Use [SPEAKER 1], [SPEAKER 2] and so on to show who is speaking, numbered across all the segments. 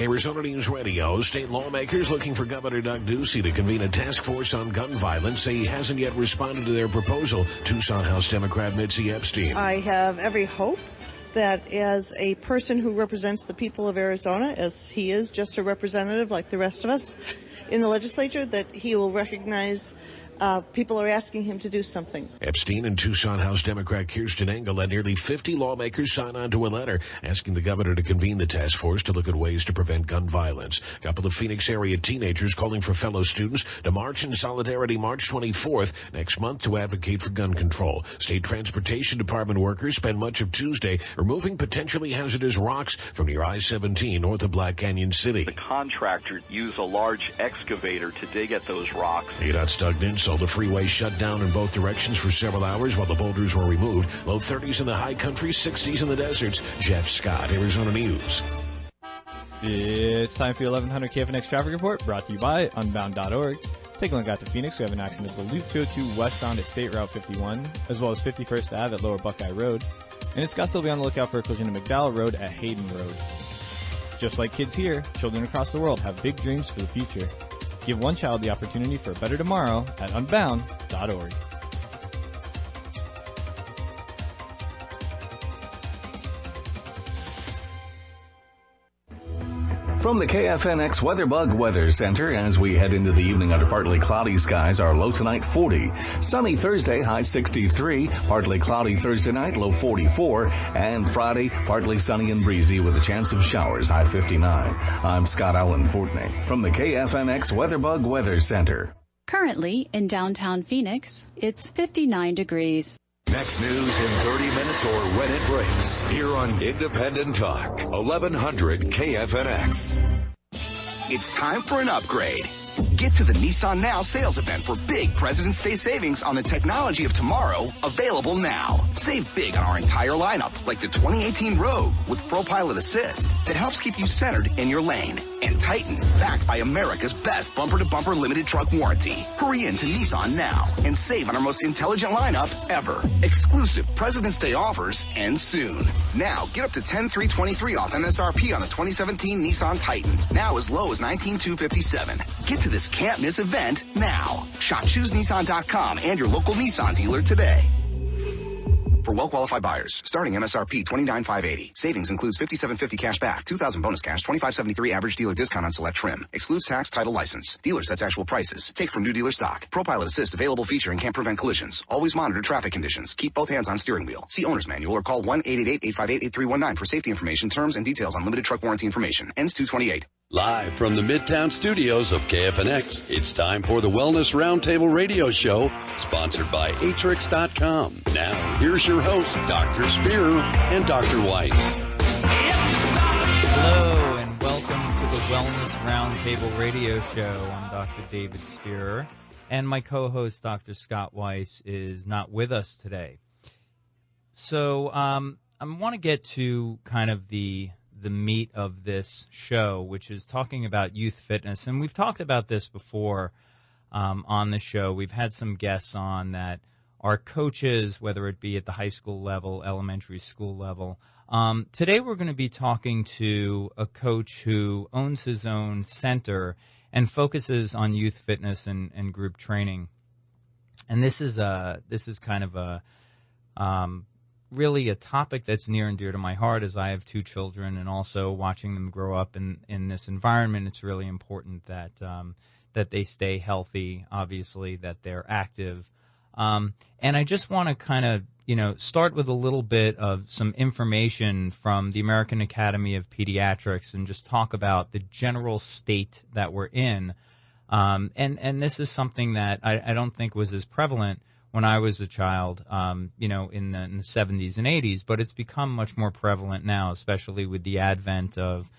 [SPEAKER 1] Arizona News Radio. State lawmakers looking for Governor Doug Ducey to convene a task force on gun violence say he hasn't yet responded to their proposal. Tucson House Democrat Mitzi Epstein.
[SPEAKER 2] I have every hope that as a person who represents the people of Arizona, as he is just a representative like the rest of us in the legislature, that he will recognize people are asking him to do something.
[SPEAKER 1] Epstein and Tucson House Democrat Kirsten Engel led nearly 50 lawmakers sign on to a letter asking the governor to convene the task force to look at ways to prevent gun violence. A couple of Phoenix area teenagers calling for fellow students to march in solidarity March 24th next month to advocate for gun control. State Transportation Department workers spent much of Tuesday removing potentially hazardous rocks from near I-17 north of Black Canyon City.
[SPEAKER 3] The contractor used a large excavator to dig at those rocks.
[SPEAKER 1] ADOT's Doug Ninsel. The freeway shut down in both directions for several hours while the boulders were removed. Low 30s in the high country, 60s in the deserts. Jeff Scott, Arizona News.
[SPEAKER 4] It's time for your 1100 KFNX traffic report, brought to you by Unbound.org. Taking a look out to Phoenix, we have an accident at the Loop 202 westbound at State Route 51, as well as 51st Ave at Lower Buckeye Road. And it's Scottsdale, be on the lookout for a collision at McDowell Road at Hayden Road. Just like kids here, children across the world have big dreams for the future. Give one child the opportunity for a better tomorrow at Unbound.org.
[SPEAKER 5] From the KFNX WeatherBug Weather Center, as we head into the evening under partly cloudy skies, our low tonight 40. Sunny Thursday, high 63. Partly cloudy Thursday night, low 44. And Friday, partly sunny and breezy with a chance of showers, high 59. I'm Scott Allen Fortney from the KFNX WeatherBug Weather Center.
[SPEAKER 6] Currently in downtown Phoenix, it's 59 degrees.
[SPEAKER 7] Next news in 30 minutes or when it breaks, here on Independent Talk, 1100 KFNX.
[SPEAKER 8] It's time for an upgrade. Get to the Nissan Now sales event for big President's Day savings on the technology of tomorrow, available now. Save big on our entire lineup, like the 2018 Rogue with ProPilot Assist that helps keep you centered in your lane. And Titan, backed by America's best bumper-to-bumper limited truck warranty. Hurry in to Nissan now and save on our most intelligent lineup ever. Exclusive President's Day offers end soon. Now, get up to $10,323 off MSRP on the 2017 Nissan Titan. Now as low as $19,257. Get to this can't-miss event now. Shop ChooseNissan.com and your local Nissan dealer today. For well-qualified buyers, starting MSRP $29,580. Savings includes $5,750 cash back, $2,000 bonus cash, $2,573 average dealer discount on select trim. Excludes tax, title, license. Dealer sets actual prices. Take from new dealer stock. ProPilot Assist available feature and can't prevent collisions. Always monitor traffic conditions. Keep both hands on steering wheel. See owner's manual or call 1-888-858-8319 for safety information, terms, and details on limited truck warranty information. Ends 2/28.
[SPEAKER 7] Live from the Midtown studios of KFNX, it's time for the Wellness Roundtable radio show, sponsored by Atrix.com. Now, here's your hosts, Dr. Spear and Dr. Weiss.
[SPEAKER 9] Hello, and welcome to the Wellness Roundtable radio show. I'm Dr. David Spear, and my co-host, Dr. Scott Weiss, is not with us today. So, I want to get to kind of the meat of this show, which is talking about youth fitness. And we've talked about this before on the show. We've had some guests on that are coaches, whether it be at the high school level, elementary school level. Today we're going to be talking to a coach who owns his own center and focuses on youth fitness and group training. And this is kind of a really a topic that's near and dear to my heart, as I have two children, and also watching them grow up in this environment. It's really important that that they stay healthy, obviously, that they're active. And I just want to kind of, start with a little bit of some information from the American Academy of Pediatrics and just talk about the general state that we're in. And this is something that I don't think was as prevalent when I was a child, in the 70s and 80s, but it's become much more prevalent now, especially with the advent of,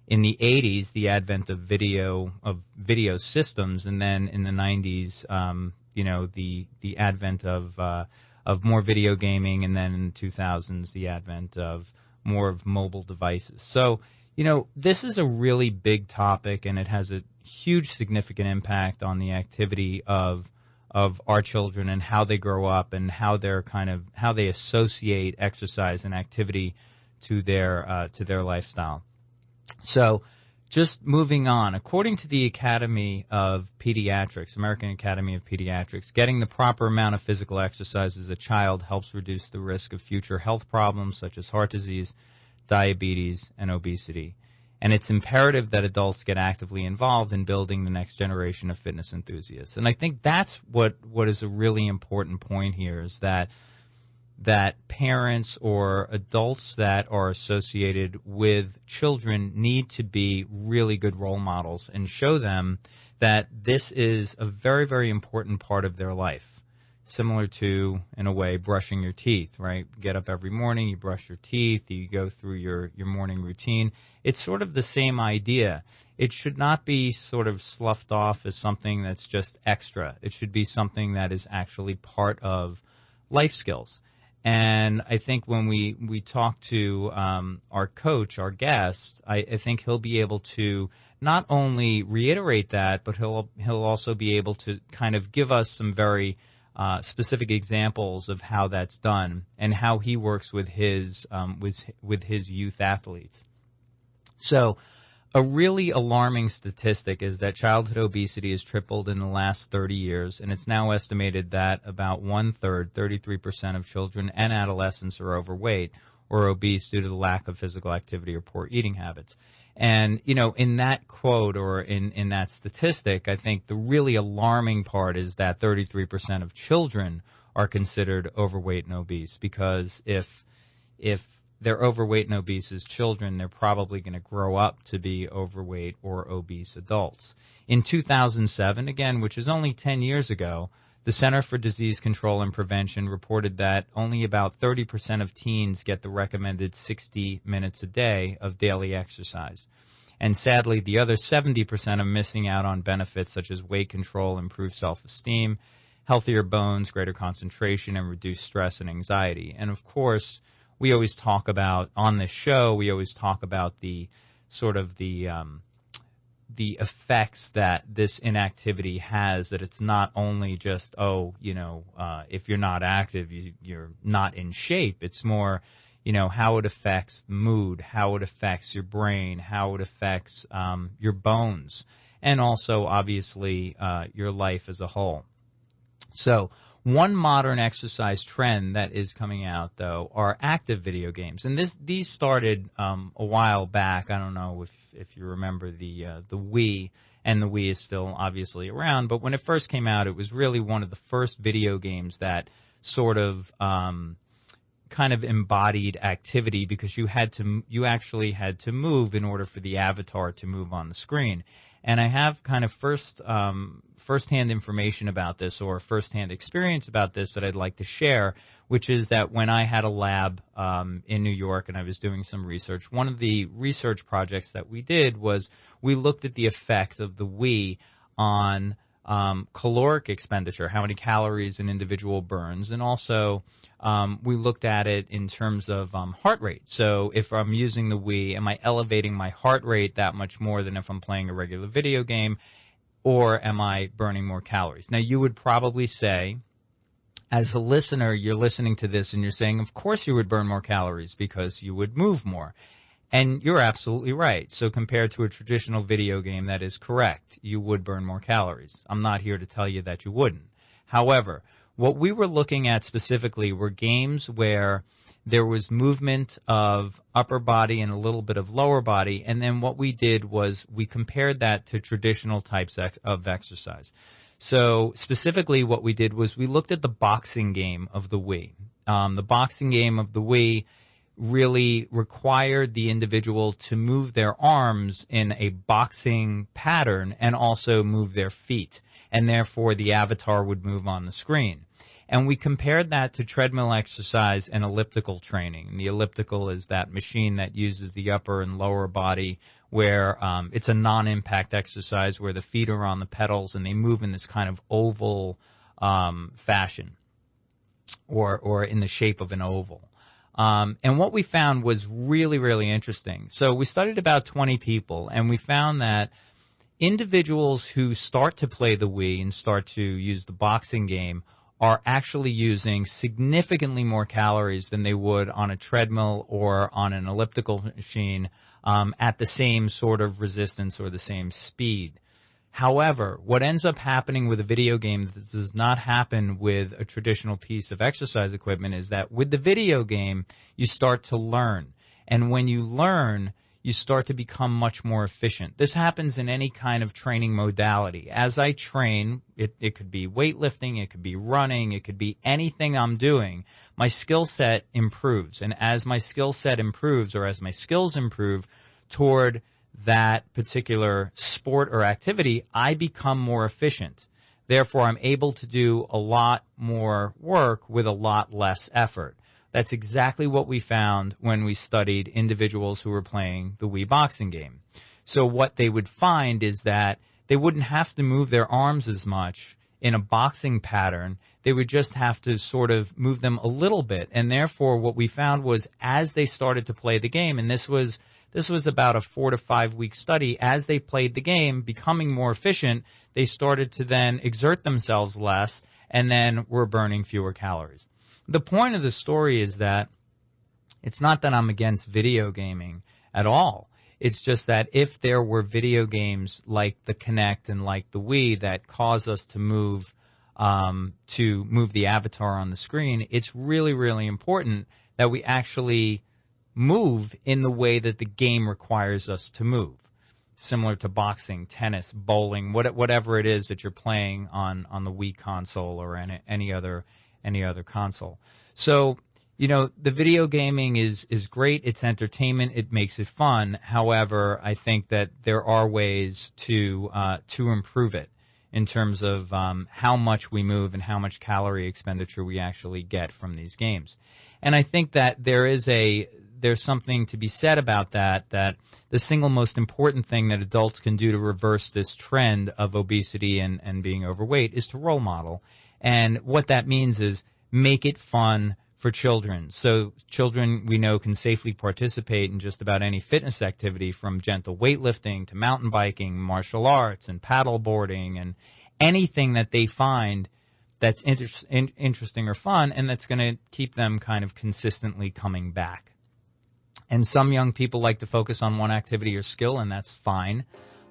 [SPEAKER 9] in the 80s, the advent of video systems, and then in the 90s, the advent of more video gaming, and then in the 2000s, the advent of more of mobile devices. So, this is a really big topic, and it has a huge significant impact on the activity of our children and how they grow up and how they associate exercise and activity to their lifestyle. So just moving on, according to the Academy of Pediatrics, American Academy of Pediatrics, getting the proper amount of physical exercise as a child helps reduce the risk of future health problems such as heart disease, diabetes, and obesity. And it's imperative that adults get actively involved in building the next generation of fitness enthusiasts. And I think that's what is a really important point here, is that parents or adults that are associated with children need to be really good role models and show them that this is a very, very important part of their life. Similar to, in a way, brushing your teeth, right? Get up every morning, you brush your teeth, you go through your morning routine. It's sort of the same idea. It should not be sort of sloughed off as something that's just extra. It should be something that is actually part of life skills. And I think when we talk to our coach, our guest, I think he'll be able to not only reiterate that, but he'll also be able to kind of give us some very specific examples of how that's done and how he works with his youth athletes. So a really alarming statistic is that childhood obesity has tripled in the last 30 years, and it's now estimated that about 1/3, 33% of children and adolescents are overweight or obese due to the lack of physical activity or poor eating habits. And, in that quote or in that statistic, I think the really alarming part is that 33% of children are considered overweight and obese, because if they're overweight and obese as children, they're probably going to grow up to be overweight or obese adults. In 2007, again, which is only 10 years ago, the Center for Disease Control and Prevention reported that only about 30% of teens get the recommended 60 minutes a day of daily exercise. And sadly, the other 70% are missing out on benefits such as weight control, improved self-esteem, healthier bones, greater concentration, and reduced stress and anxiety. And of course, we always talk about, on this show, we always talk about the sort of the effects that this inactivity has, that it's not only just, if you're not active, you're not in shape. It's more, how it affects mood, how it affects your brain, how it affects your bones, and also, obviously, your life as a whole. So one modern exercise trend that is coming out, though, are active video games. And these started a while back. I don't know if you remember the Wii, and the Wii is still obviously around. But when it first came out, it was really one of the first video games that sort of kind of embodied activity, because you actually had to move in order for the avatar to move on the screen. And I have kind of firsthand information about this, or firsthand experience about this, that I'd like to share, which is that when I had a lab in New York and I was doing some research, one of the research projects that we did was we looked at the effect of the Wii on caloric expenditure, how many calories an individual burns, and also we looked at it in terms of heart rate. So if I'm using the Wii, am I elevating my heart rate that much more than if I'm playing a regular video game, or am I burning more calories? Now, you would probably say, as a listener, you're listening to this and you're saying, of course you would burn more calories because you would move more. And you're absolutely right. So compared to a traditional video game, that is correct. You would burn more calories. I'm not here to tell you that you wouldn't. However, what we were looking at specifically were games where there was movement of upper body and a little bit of lower body, and then what we did was we compared that to traditional types of exercise. So specifically what we did was we looked at the boxing game of the Wii. The boxing game of the Wii really required the individual to move their arms in a boxing pattern and also move their feet, and therefore the avatar would move on the screen. And we compared that to treadmill exercise and elliptical training. And the elliptical is that machine that uses the upper and lower body, where it's a non-impact exercise where the feet are on the pedals and they move in this kind of oval fashion, or in the shape of an oval. And what we found was really, really interesting. So we studied about 20 people, and we found that individuals who start to play the Wii and start to use the boxing game are actually using significantly more calories than they would on a treadmill or on an elliptical machine at the same sort of resistance or the same speed. However, what ends up happening with a video game that does not happen with a traditional piece of exercise equipment is that with the video game, you start to learn. And when you learn, you start to become much more efficient. This happens in any kind of training modality. As I train, it could be weightlifting, it could be running, it could be anything I'm doing, my skill set improves. And as my skill set improves, or as my skills improve toward that particular sport or activity, I become more efficient. Therefore, I'm able to do a lot more work with a lot less effort. That's exactly what we found when we studied individuals who were playing the Wii boxing game. So what they would find is that they wouldn't have to move their arms as much in a boxing pattern. They would just have to sort of move them a little bit. And therefore, what we found was as they started to play the game, and this was about a 4 to 5 week study, as they played the game, becoming more efficient, they started to then exert themselves less and then were burning fewer calories. The point of the story is that it's not that I'm against video gaming at all. It's just that if there were video games like the Kinect and like the Wii that cause us to move the avatar on the screen, it's really, really important that we actually move in the way that the game requires us to move. Similar to boxing, tennis, bowling, whatever it is that you're playing on the Wii console or any other console. So, the video gaming is great. It's entertainment. It makes it fun. However, I think that there are ways to improve it in terms of how much we move and how much calorie expenditure we actually get from these games. And I think that there's something to be said about that the single most important thing that adults can do to reverse this trend of obesity and being overweight is to role model. And what that means is make it fun for children. So children, we know, can safely participate in just about any fitness activity, from gentle weightlifting to mountain biking, martial arts, and paddle boarding, and anything that they find that's interesting or fun, and that's going to keep them kind of consistently coming back. And some young people like to focus on one activity or skill, and that's fine.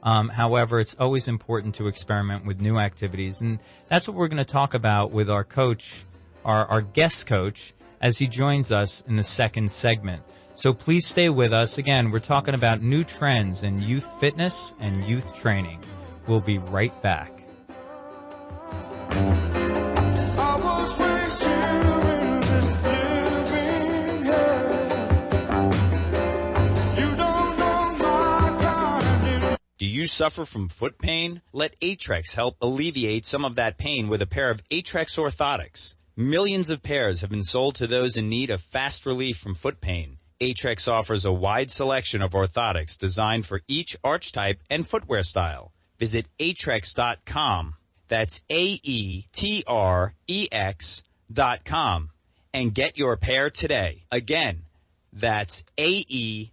[SPEAKER 9] However, it's always important to experiment with new activities, and that's what we're going to talk about with our coach, our guest coach, as he joins us in the second segment. So please stay with us. Again, we're talking about new trends in youth fitness and youth training. We'll be right back.
[SPEAKER 10] Do you suffer from foot pain? Let Atrex help alleviate some of that pain with a pair of Atrex orthotics. Millions of pairs have been sold to those in need of fast relief from foot pain. Atrex offers a wide selection of orthotics designed for each arch type and footwear style. Visit Atrex.com. That's AETREX.com and get your pair today. Again, that's AETREX.com.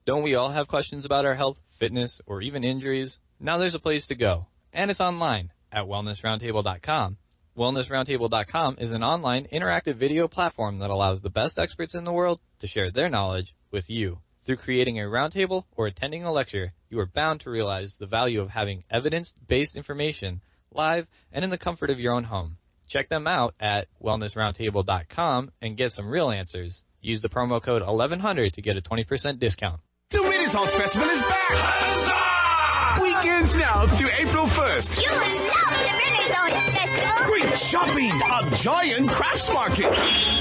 [SPEAKER 4] Don't we all have questions about our health, fitness, or even injuries? Now there's a place to go, and it's online at wellnessroundtable.com. Wellnessroundtable.com is an online interactive video platform that allows the best experts in the world to share their knowledge with you. Through creating a roundtable or attending a lecture, you are bound to realize the value of having evidence-based information live and in the comfort of your own home. Check them out at wellnessroundtable.com and get some real answers. Use the promo code 1100 to get a 20% discount.
[SPEAKER 11] The Renaissance Festival is back! Huzzah! Weekends now through April 1st.
[SPEAKER 12] You love the Renaissance Festival!
[SPEAKER 11] Great shopping! A giant crafts market!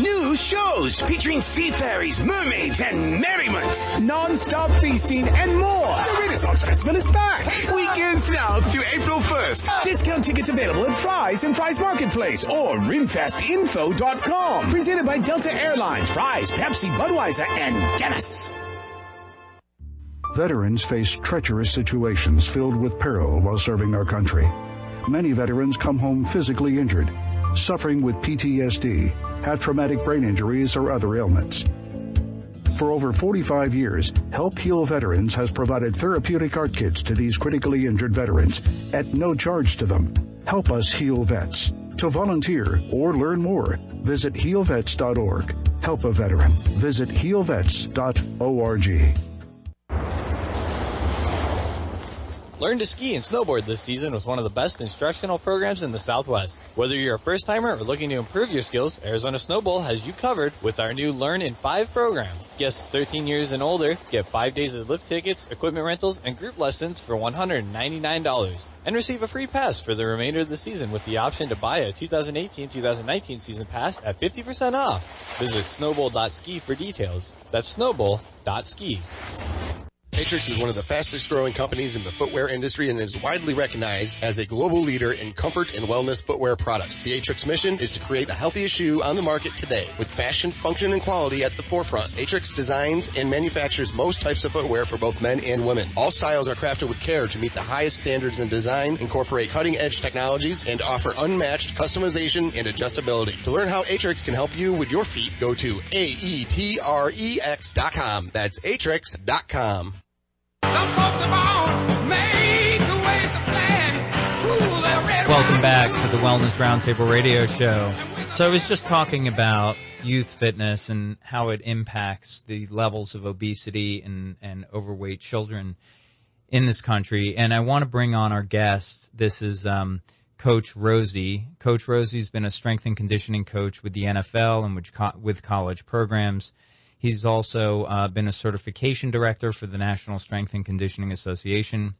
[SPEAKER 11] New shows featuring sea fairies, mermaids, and merriments! Non-stop feasting and more! The Renaissance Festival is back! Weekends now through April 1st. Discount tickets available at Fry's and Fry's Marketplace or rimfestinfo.com. Presented by Delta Airlines, Fry's, Pepsi, Budweiser, and Guinness.
[SPEAKER 13] Veterans face treacherous situations filled with peril while serving our country. Many veterans come home physically injured, suffering with PTSD, have traumatic brain injuries or other ailments. For over 45 years, Help Heal Veterans has provided therapeutic art kits to these critically injured veterans at no charge to them. Help us heal vets. To volunteer or learn more, visit healvets.org. Help a veteran. Visit healvets.org.
[SPEAKER 14] Learn to ski and snowboard this season with one of the best instructional programs in the Southwest. Whether you're a first-timer or looking to improve your skills, Arizona Snow Bowl has you covered with our new Learn in 5 program. Guests 13 years and older get 5 days of lift tickets, equipment rentals, and group lessons for $199. And receive a free pass for the remainder of the season with the option to buy a 2018-2019 season pass at 50% off. Visit snowbowl.ski for details. That's snowbowl.ski.
[SPEAKER 15] Atrix is one of the fastest growing companies in the footwear industry and is widely recognized as a global leader in comfort and wellness footwear products. The Atrix mission is to create the healthiest shoe on the market today. With fashion, function, and quality at the forefront, Atrix designs and manufactures most types of footwear for both men and women. All styles are crafted with care to meet the highest standards in design, incorporate cutting-edge technologies, and offer unmatched customization and adjustability. To learn how Atrix can help you with your feet, go to AETREX.com. That's Atrix.com.
[SPEAKER 9] Welcome back to the Wellness Roundtable radio show. So I was just talking about youth fitness and how it impacts the levels of obesity and overweight children in this country. And I want to bring on our guest. This is Coach Rosie. Coach Rosie's been a strength and conditioning coach with the NFL and with college programs. He's also been a certification director for the National Strength and Conditioning Association.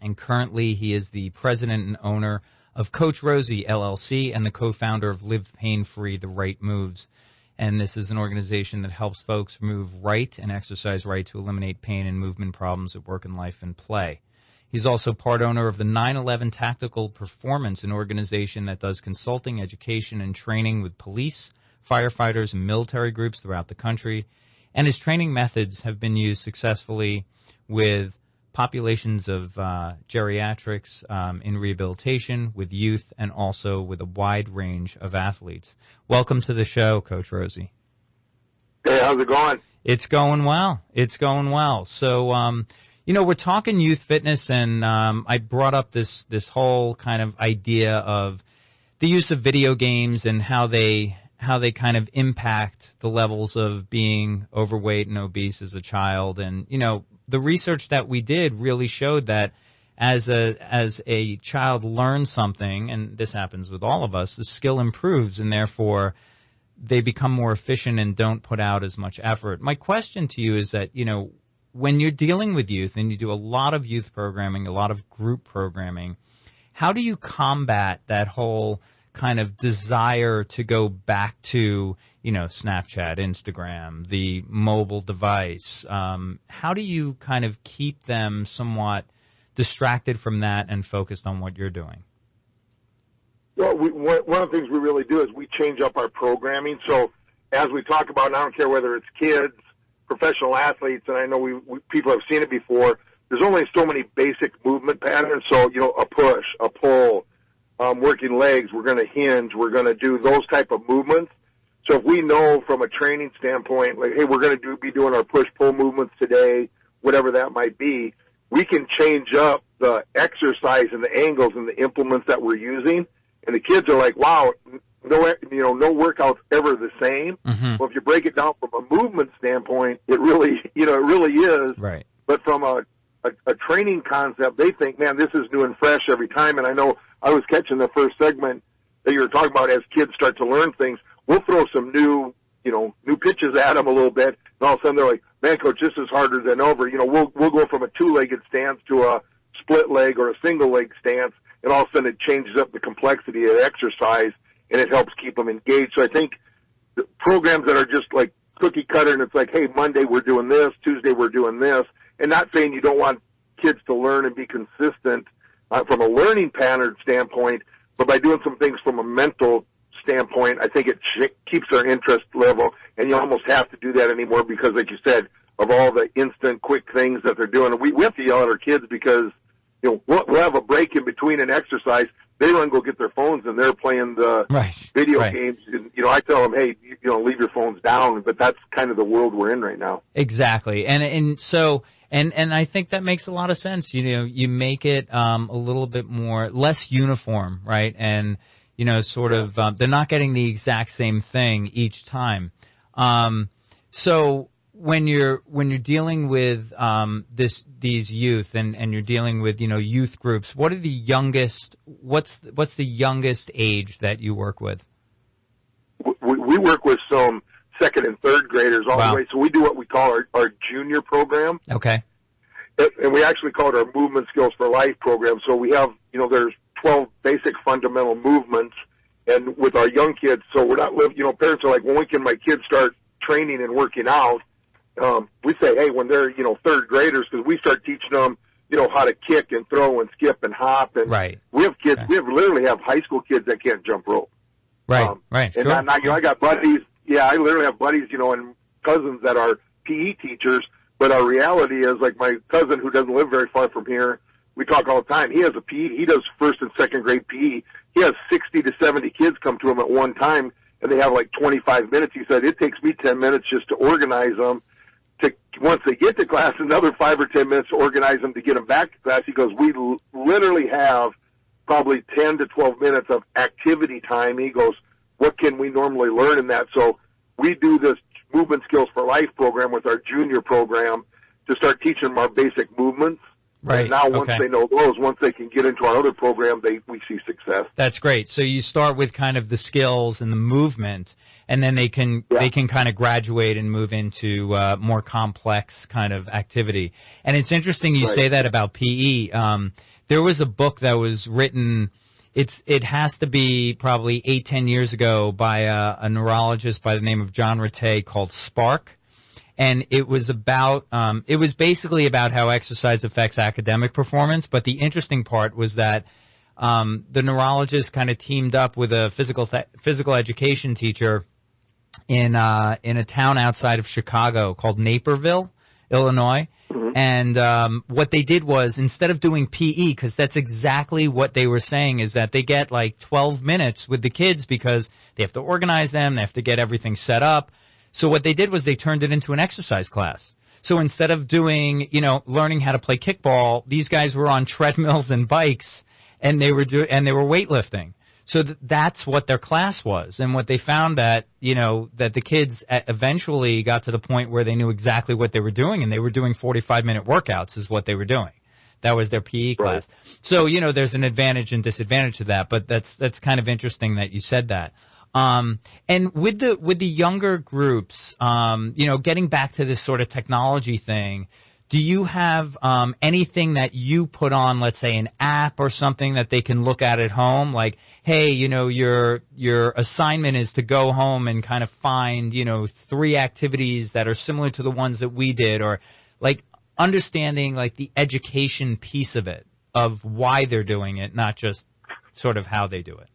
[SPEAKER 9] And currently he is the president and owner of Coach Rosie, LLC, and the co-founder of Live Pain Free, The Right Moves. And this is an organization that helps folks move right and exercise right to eliminate pain and movement problems at work and life and play. He's also part owner of the 9/11 Tactical Performance, an organization that does consulting, education, and training with police, firefighters, and military groups throughout the country. And his training methods have been used successfully with populations of geriatrics in rehabilitation, with youth, and also with a wide range of athletes. Welcome to the show, Coach Rosie.
[SPEAKER 16] Hey, how's it going?
[SPEAKER 9] It's going well. It's going well. So, we're talking youth fitness, and I brought up this whole kind of idea of the use of video games and how they kind of impact the levels of being overweight and obese as a child. And, the research that we did really showed that as a child learns something, and this happens with all of us, the skill improves, and therefore they become more efficient and don't put out as much effort. My question to you is that, when you're dealing with youth and you do a lot of youth programming, a lot of group programming, how do you combat that whole kind of desire to go back to, Snapchat, Instagram, the mobile device? How do you kind of keep them somewhat distracted from that and focused on what you're doing?
[SPEAKER 16] Well, one of the things we really do is we change up our programming. So as we talk about, and I don't care whether it's kids, professional athletes, and I know we people have seen it before, there's only so many basic movement patterns. So, a push, a pull, working legs, we're going to hinge, we're going to do those type of movements. So if we know from a training standpoint, like, hey, we're going to be doing our push-pull movements today, whatever that might be, we can change up the exercise and the angles and the implements that we're using. And the kids are like, wow, no workout's ever the same. Mm-hmm. Well, if you break it down from a movement standpoint, it really is.
[SPEAKER 9] Right.
[SPEAKER 16] But from a training concept, they think, man, this is new and fresh every time. And I know I was catching the first segment that you were talking about as kids start to learn things. We'll throw some new pitches at them a little bit, and all of a sudden they're like, man, coach, this is harder than ever. We'll go from a two-legged stance to a split leg or a single leg stance, and all of a sudden it changes up the complexity of the exercise, and it helps keep them engaged. So I think the programs that are just like cookie cutter, and it's like, hey, Monday we're doing this, Tuesday we're doing this, and not saying you don't want kids to learn and be consistent from a learning pattern standpoint, but by doing some things from a mental standpoint, I think it keeps their interest level, and you almost have to do that anymore because, like you said, of all the instant, quick things that they're doing. We have to yell at our kids because, we'll have a break in between an exercise. They run go get their phones, and they're playing the video games. And, I tell them, hey, leave your phones down, but that's kind of the world we're in right now.
[SPEAKER 9] Exactly. And so, and I think that makes a lot of sense. You make it, a little bit less uniform, right? And, sort of, they're not getting the exact same thing each time. So when you're dealing with, these youth and you're dealing with, youth groups, what's the youngest age that you work with?
[SPEAKER 16] We work with some second and third graders all the way. So we do what we call our junior program.
[SPEAKER 9] Okay.
[SPEAKER 16] And we actually call it our Movement Skills for Life program. So we have, there's 12 basic fundamental movements. And with our young kids, so we're not living, parents are like, well, when can my kids start training and working out? We say, hey, when they're, third graders, because we start teaching them, how to kick and throw and skip and hop. And
[SPEAKER 9] right.
[SPEAKER 16] We have kids, we literally have high school kids that can't jump rope.
[SPEAKER 9] Right, right.
[SPEAKER 16] And
[SPEAKER 9] sure.
[SPEAKER 16] I got buddies, I literally have buddies, and cousins that are PE teachers. But our reality is, like my cousin who doesn't live very far from here, we talk all the time. He has a PE. He does first and second grade PE. He has 60 to 70 kids come to him at one time, and they have like 25 minutes. He said, it takes me 10 minutes just to organize them. Once they get to class, another 5 or 10 minutes to organize them to get them back to class. He goes, we literally have probably 10 to 12 minutes of activity time. He goes, what can we normally learn in that? So we do this Movement Skills for Life program with our junior program to start teaching them our basic movements.
[SPEAKER 9] Right.
[SPEAKER 16] And now once they know those, once they can get into our other program, we see success.
[SPEAKER 9] That's great. So you start with kind of the skills and the movement, and then they can kind of graduate and move into more complex kind of activity. And it's interesting you say that about PE. There was a book that was written. It has to be probably 8-10 years ago by a neurologist by the name of John Rattay called Spark. And it was basically about how exercise affects academic performance. But the interesting part was that, the neurologist kind of teamed up with a physical education teacher in a town outside of Chicago called Naperville, Illinois. And what they did was, instead of doing PE, because that's exactly what they were saying, is that they get like 12 minutes with the kids because they have to organize them, they have to get everything set up. So what they did was they turned it into an exercise class. So instead of doing, learning how to play kickball, these guys were on treadmills and bikes, and they were weightlifting. So that's what their class was. And what they found that the kids eventually got to the point where they knew exactly what they were doing, and they were doing 45-minute workouts is what they were doing. That was their PE class. So, there's an advantage and disadvantage to that, but that's kind of interesting that you said that. And with the younger groups, getting back to this sort of technology thing, do you have anything that you put on, let's say an app or something that they can look at home? Like, hey, your assignment is to go home and kind of find, 3 activities that are similar to the ones that we did, or like understanding like the education piece of it, of why they're doing it, not just sort of how they do it.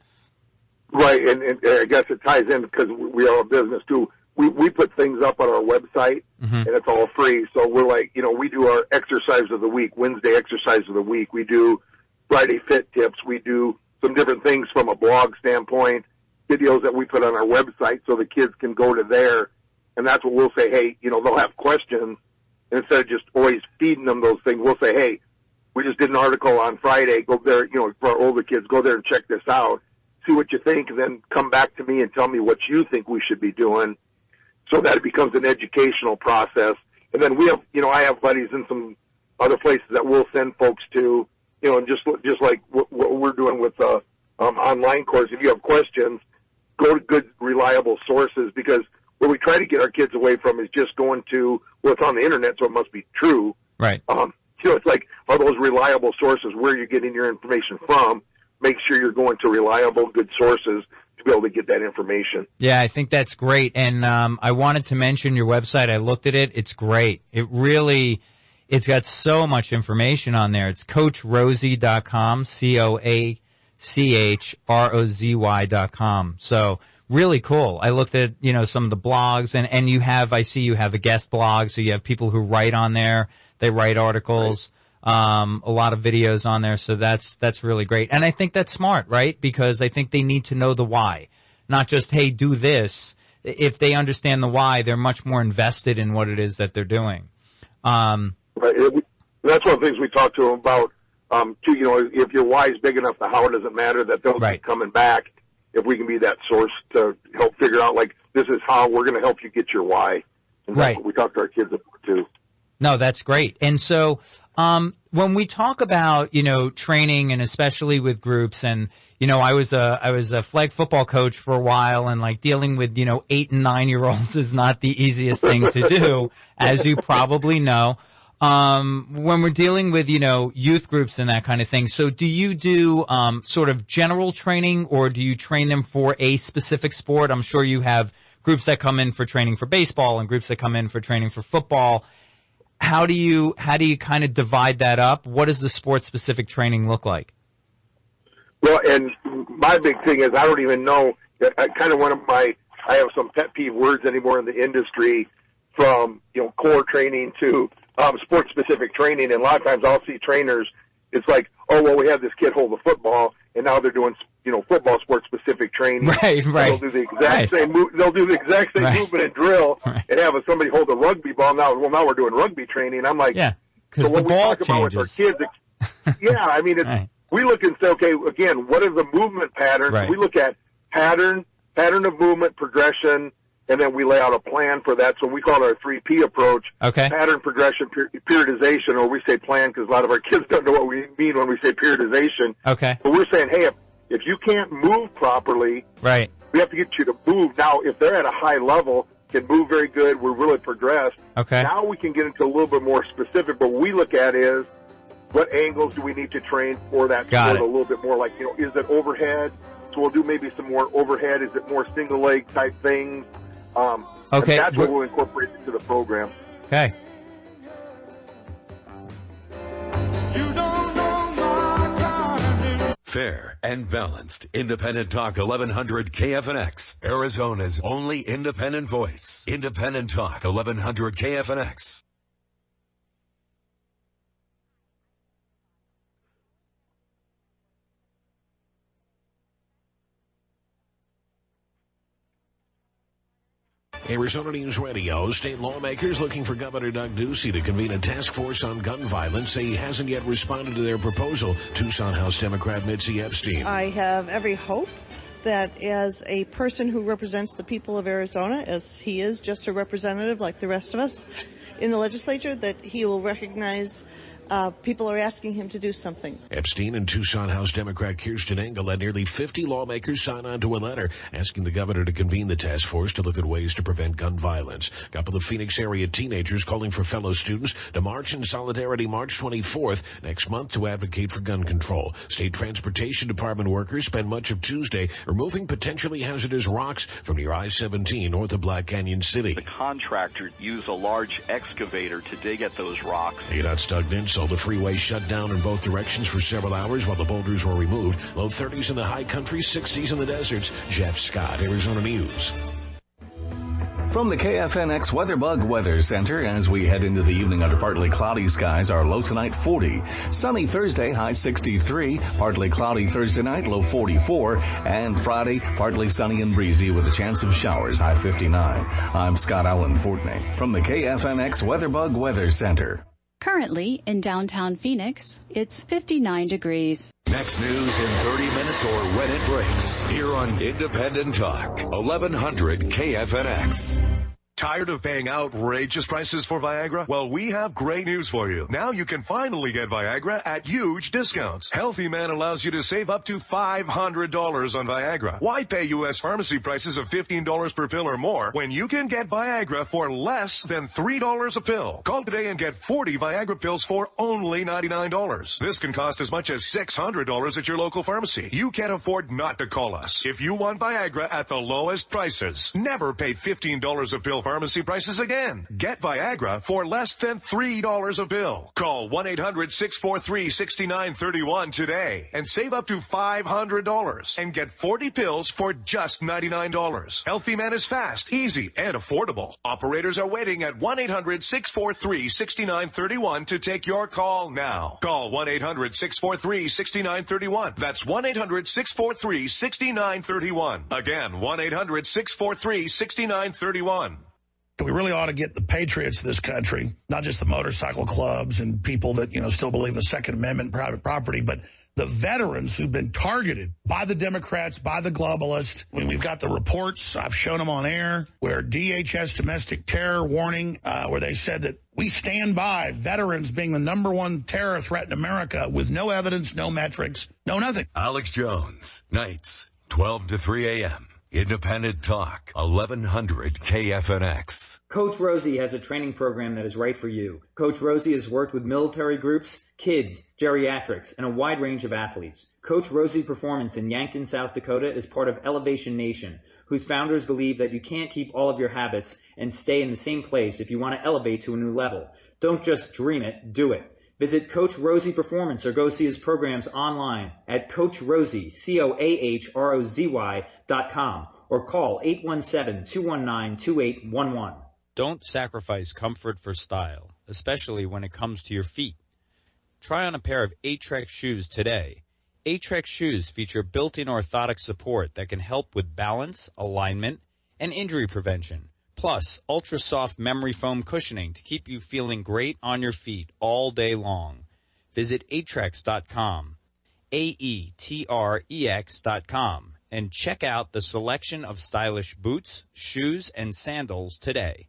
[SPEAKER 16] Right, and I guess it ties in because we are a business too. We put things up on our website, and it's all free. So we're like, we do our exercise of the week, Wednesday exercise of the week. We do Friday fit tips. We do some different things from a blog standpoint, videos that we put on our website so the kids can go to there. And that's what we'll say, hey, they'll have questions. And instead of just always feeding them those things, we'll say, hey, we just did an article on Friday. Go there, for our older kids, go there and check this out. See what you think, and then come back to me and tell me what you think we should be doing, so that it becomes an educational process. And then we have, I have buddies in some other places that we'll send folks to, and just like what we're doing with online course. If you have questions, go to good, reliable sources, because what we try to get our kids away from is just going to, well, it's on the internet, so it must be true.
[SPEAKER 9] Right.
[SPEAKER 16] It's like, are those reliable sources where you're getting your information from? Make sure you're going to reliable, good sources to be able to get that information.
[SPEAKER 9] Yeah, I think that's great. And I wanted to mention your website. I looked at it. It's great. It's got so much information on there. It's CoachRosie.com, CoachRozy.com. So really cool. I looked at, some of the blogs, and I see you have a guest blog, so you have people who write on there. They write articles. Right. A lot of videos on there, so that's really great. And I think that's smart, right? Because I think they need to know the why. Not just, hey, do this. If they understand the why, they're much more invested in what it is that they're doing.
[SPEAKER 16] Right. That's one of the things we talk to them about, too. If your why is big enough, the how doesn't matter, that they'll keep coming back. if we can be that source to help figure out, like, this is how we're going to help you get your why. And that's what we talk to our kids about, too.
[SPEAKER 9] No, that's great. And so, when we talk about, training and especially with groups and, I was a flag football coach for a while and like dealing with, 8 and 9 year olds is not the easiest thing to do, as you probably know. When we're dealing with, youth groups and that kind of thing. So do you do, sort of general training or do you train them for a specific sport? I'm sure you have groups that come in for training for baseball and groups that come in for training for football. How do you kind of divide that up? What does the sport specific training look like?
[SPEAKER 16] Well, and my big thing is I don't even know, kind of I have some pet peeve words anymore in the industry, from, core training to sport specific training. And a lot of times I'll see trainers, it's like, oh, well, we have this kid hold the football and now they're doing, football sport specific training.
[SPEAKER 9] Right.
[SPEAKER 16] They'll do the exact same they'll do the exact same movement and drill and have somebody hold a rugby ball. Now we're doing rugby training. I'm like,
[SPEAKER 9] yeah,
[SPEAKER 16] so
[SPEAKER 9] the ball changes.
[SPEAKER 16] About with our kids, I mean, we look and say, okay, again, what are the movement patterns?
[SPEAKER 9] Right.
[SPEAKER 16] We look at pattern of movement, progression, and then we lay out a plan for that. So we call it our 3P approach.
[SPEAKER 9] Okay.
[SPEAKER 16] Pattern, progression, periodization, or we say plan because a lot of our kids don't know what we mean when we say periodization.
[SPEAKER 9] Okay.
[SPEAKER 16] But we're saying, hey, if you can't move properly,
[SPEAKER 9] right,
[SPEAKER 16] we have to get you to move. Now, if they're at a high level, can move very good, we're really progressed.
[SPEAKER 9] Okay.
[SPEAKER 16] Now we can get into a little bit more specific. What we look at is, what angles do we need to train for that sport a little bit more? Like, is it overhead? So we'll do maybe some more overhead. Is it more single leg type things?
[SPEAKER 9] Okay.
[SPEAKER 16] That's what we'll incorporate into the program.
[SPEAKER 9] Okay.
[SPEAKER 17] Fair and balanced. Independent Talk 1100 KFNX. Arizona's only independent voice. Independent Talk 1100 KFNX.
[SPEAKER 1] Arizona News Radio. State lawmakers looking for Governor Doug Ducey to convene a task force on gun violence say he hasn't yet responded to their proposal. Tucson House Democrat Mitzi Epstein.
[SPEAKER 2] I have every hope that as a person who represents the people of Arizona, as he is just a representative like the rest of us in the legislature, that he will recognize people are asking him to do something.
[SPEAKER 1] Epstein and Tucson House Democrat Kirsten Engel led nearly 50 lawmakers sign on to a letter asking the governor to convene the task force to look at ways to prevent gun violence. A couple of Phoenix area teenagers calling for fellow students to march in solidarity March 24th next month to advocate for gun control. State Transportation Department workers spent much of Tuesday removing potentially hazardous rocks from near I-17 north of Black Canyon City.
[SPEAKER 3] The contractor used a large excavator to dig at those rocks.
[SPEAKER 1] ADOT Stugnant, so the freeway shut down in both directions for several hours while the boulders were removed. Low 30s in the high country, 60s in the deserts. Jeff Scott, Arizona News.
[SPEAKER 5] From the KFNX WeatherBug Weather Center, as we head into the evening under partly cloudy skies, our low tonight 40. Sunny Thursday, high 63. Partly cloudy Thursday night, low 44. And Friday, partly sunny and breezy with a chance of showers, high 59. I'm Scott Allen Fortney from the KFNX WeatherBug Weather Center.
[SPEAKER 6] Currently, in downtown Phoenix, it's 59 degrees.
[SPEAKER 17] Next news in 30 minutes or when it breaks. Here on Independent Talk, 1100 KFNX.
[SPEAKER 18] Tired of paying outrageous prices for Viagra? Well, we have great news for you. Now you can finally get Viagra at huge discounts. Healthy Man allows you to save up to $500 on Viagra. Why pay U.S. pharmacy prices of $15 per pill or more when you can get Viagra for less than $3 a pill? Call today and get 40 Viagra pills for only $99. This can cost as much as $600 at your local pharmacy. You can't afford not to call us. If you want Viagra at the lowest prices, never pay $15 a pill pharmacy prices again. Get Viagra for less than $3 a pill. Call 1-800-643-6931 today and save up to $500 and get 40 pills for just $99. Healthy Man is fast, easy, and affordable. Operators are waiting at 1-800-643-6931 to take your call now. Call 1-800-643-6931. That's 1-800-643-6931. Again, 1-800-643-6931.
[SPEAKER 19] We really ought to get the patriots of this country, not just the motorcycle clubs and people that, still believe in the Second Amendment, private property, but the veterans who've been targeted by the Democrats, by the globalists. When we've got the reports, I've shown them on air, where DHS domestic terror warning, where they said that we stand by veterans being the #1 terror threat in America with no evidence, no metrics, no nothing.
[SPEAKER 17] Alex Jones, nights, 12 to 3 a.m. Independent Talk, 1100 KFNX.
[SPEAKER 20] Coach Rosie has a training program that is right for you. Coach Rosie has worked with military groups, kids, geriatrics, and a wide range of athletes. Coach Rosie Performance in Yankton, South Dakota is part of Elevation Nation, whose founders believe that you can't keep all of your habits and stay in the same place if you want to elevate to a new level. Don't just dream it, do it. Visit Coach Rosie Performance or go see his programs online at Coach Rosie, CoachRozy.com, or call 817-219-2811.
[SPEAKER 10] Don't sacrifice comfort for style, especially when it comes to your feet. Try on a pair of Atrex shoes today. Atrex shoes feature built-in orthotic support that can help with balance, alignment, and injury prevention. Plus, ultra-soft memory foam cushioning to keep you feeling great on your feet all day long. Visit Atrex.com, AETREX.com, and check out the selection of stylish boots, shoes, and sandals today.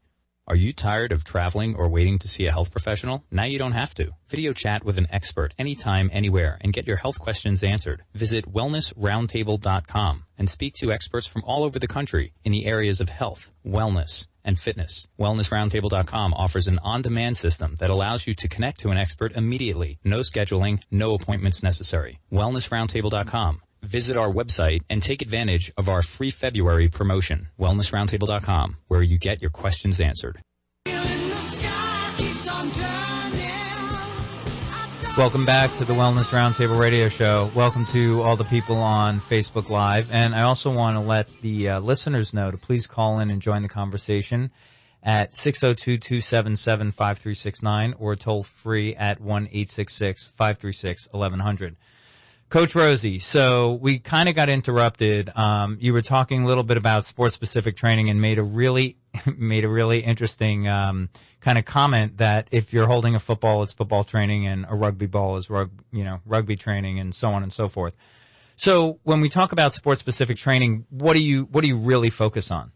[SPEAKER 10] Are you tired of traveling or waiting to see a health professional? Now you don't have to. Video chat with an expert anytime, anywhere, and get your health questions answered. Visit wellnessroundtable.com and speak to experts from all over the country in the areas of health, wellness, and fitness. Wellnessroundtable.com offers an on-demand system that allows you to connect to an expert immediately. No scheduling, no appointments necessary. Wellnessroundtable.com. Visit our website and take advantage of our free February promotion, wellnessroundtable.com, where you get your questions answered.
[SPEAKER 9] Welcome back to the Wellness Roundtable Radio Show. Welcome to all the people on Facebook Live. And I also want to let the listeners know to please call in and join the conversation at 602-277-5369 or toll free at 1-866-536-1100. Coach Rosie, so we kind of got interrupted. You were talking a little bit about sports-specific training and made a really interesting kind of comment that if you're holding a football, it's football training, and a rugby ball is rugby training, and so on and so forth. So when we talk about sports-specific training, what do you really focus on?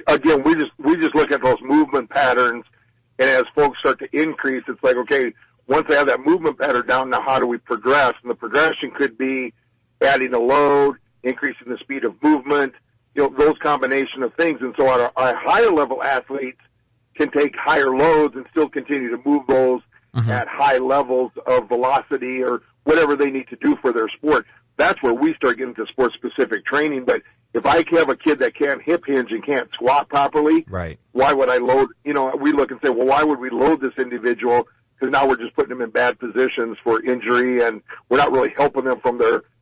[SPEAKER 16] Again, we just look at those movement patterns, and as folks start to increase, it's like, okay, once they have that movement pattern down, now how do we progress? And the progression could be adding a load, increasing the speed of movement, those combination of things. And so our higher level athletes can take higher loads and still continue to move those at high levels of velocity or whatever they need to do for their sport. That's where we start getting to sport-specific training. But if I have a kid that can't hip hinge and can't squat properly,
[SPEAKER 9] right,
[SPEAKER 16] why would I load? We look and say, well, why would we load this individual? Because now we're just putting them in bad positions for injury, and we're not really helping them from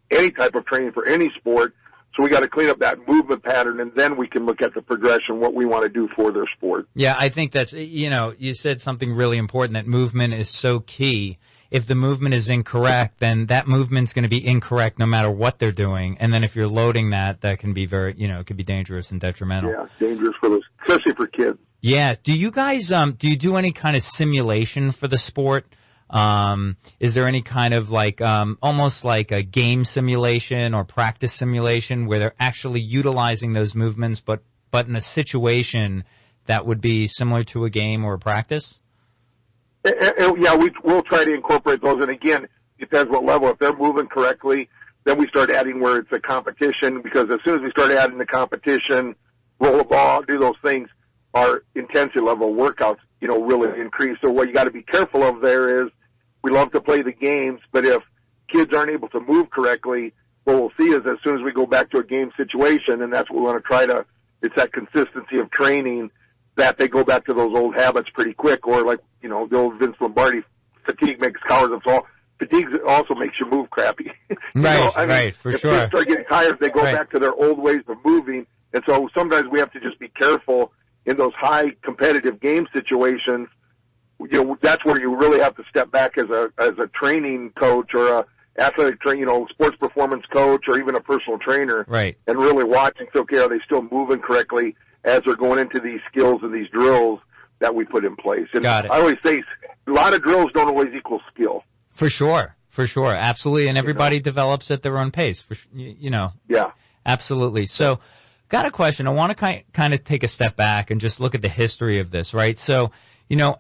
[SPEAKER 16] any type of training for any sport. So we got to clean up that movement pattern, and then we can look at the progression, what we want to do for their sport.
[SPEAKER 9] Yeah, I think that's, you said something really important, that movement is so key. If the movement is incorrect, then that movement's going to be incorrect no matter what they're doing. And then if you're loading that can be very, it could be dangerous and detrimental.
[SPEAKER 16] Yeah, dangerous for those, especially for kids.
[SPEAKER 9] Yeah. Do you guys, do you do any kind of simulation for the sport? Is there any kind of almost like a game simulation or practice simulation where they're actually utilizing those movements, but in a situation that would be similar to a game or a practice?
[SPEAKER 16] Yeah, we'll try to incorporate those. And again, depends what level. If they're moving correctly, then we start adding where it's a competition, because as soon as we start adding the competition, roll a ball, do those things, our intensity level workouts, really increase. So what you got to be careful of there is, we love to play the games, but if kids aren't able to move correctly, what we'll see is as soon as we go back to a game situation, and that's what we want to try to, it's that consistency of training, that they go back to those old habits pretty quick. Or like, the old Vince Lombardi, fatigue makes cowards of all. Fatigue also makes you move crappy.
[SPEAKER 9] Right, for
[SPEAKER 16] if
[SPEAKER 9] sure.
[SPEAKER 16] If kids start getting tired, they go back to their old ways of moving. And so sometimes we have to just be careful in those high competitive game situations. That's where you really have to step back as a training coach or a athletic sports performance coach or even a personal trainer.
[SPEAKER 9] Right.
[SPEAKER 16] And really watching, okay, are they still moving correctly? as they're going into these skills and these drills that we put in place. And
[SPEAKER 9] Got it.
[SPEAKER 16] I always say a lot of drills don't always equal skill.
[SPEAKER 9] For sure. Absolutely. And everybody develops at their own pace,
[SPEAKER 16] Yeah.
[SPEAKER 9] Absolutely. So, got a question. I want to kind of take a step back and just look at the history of this, right? So,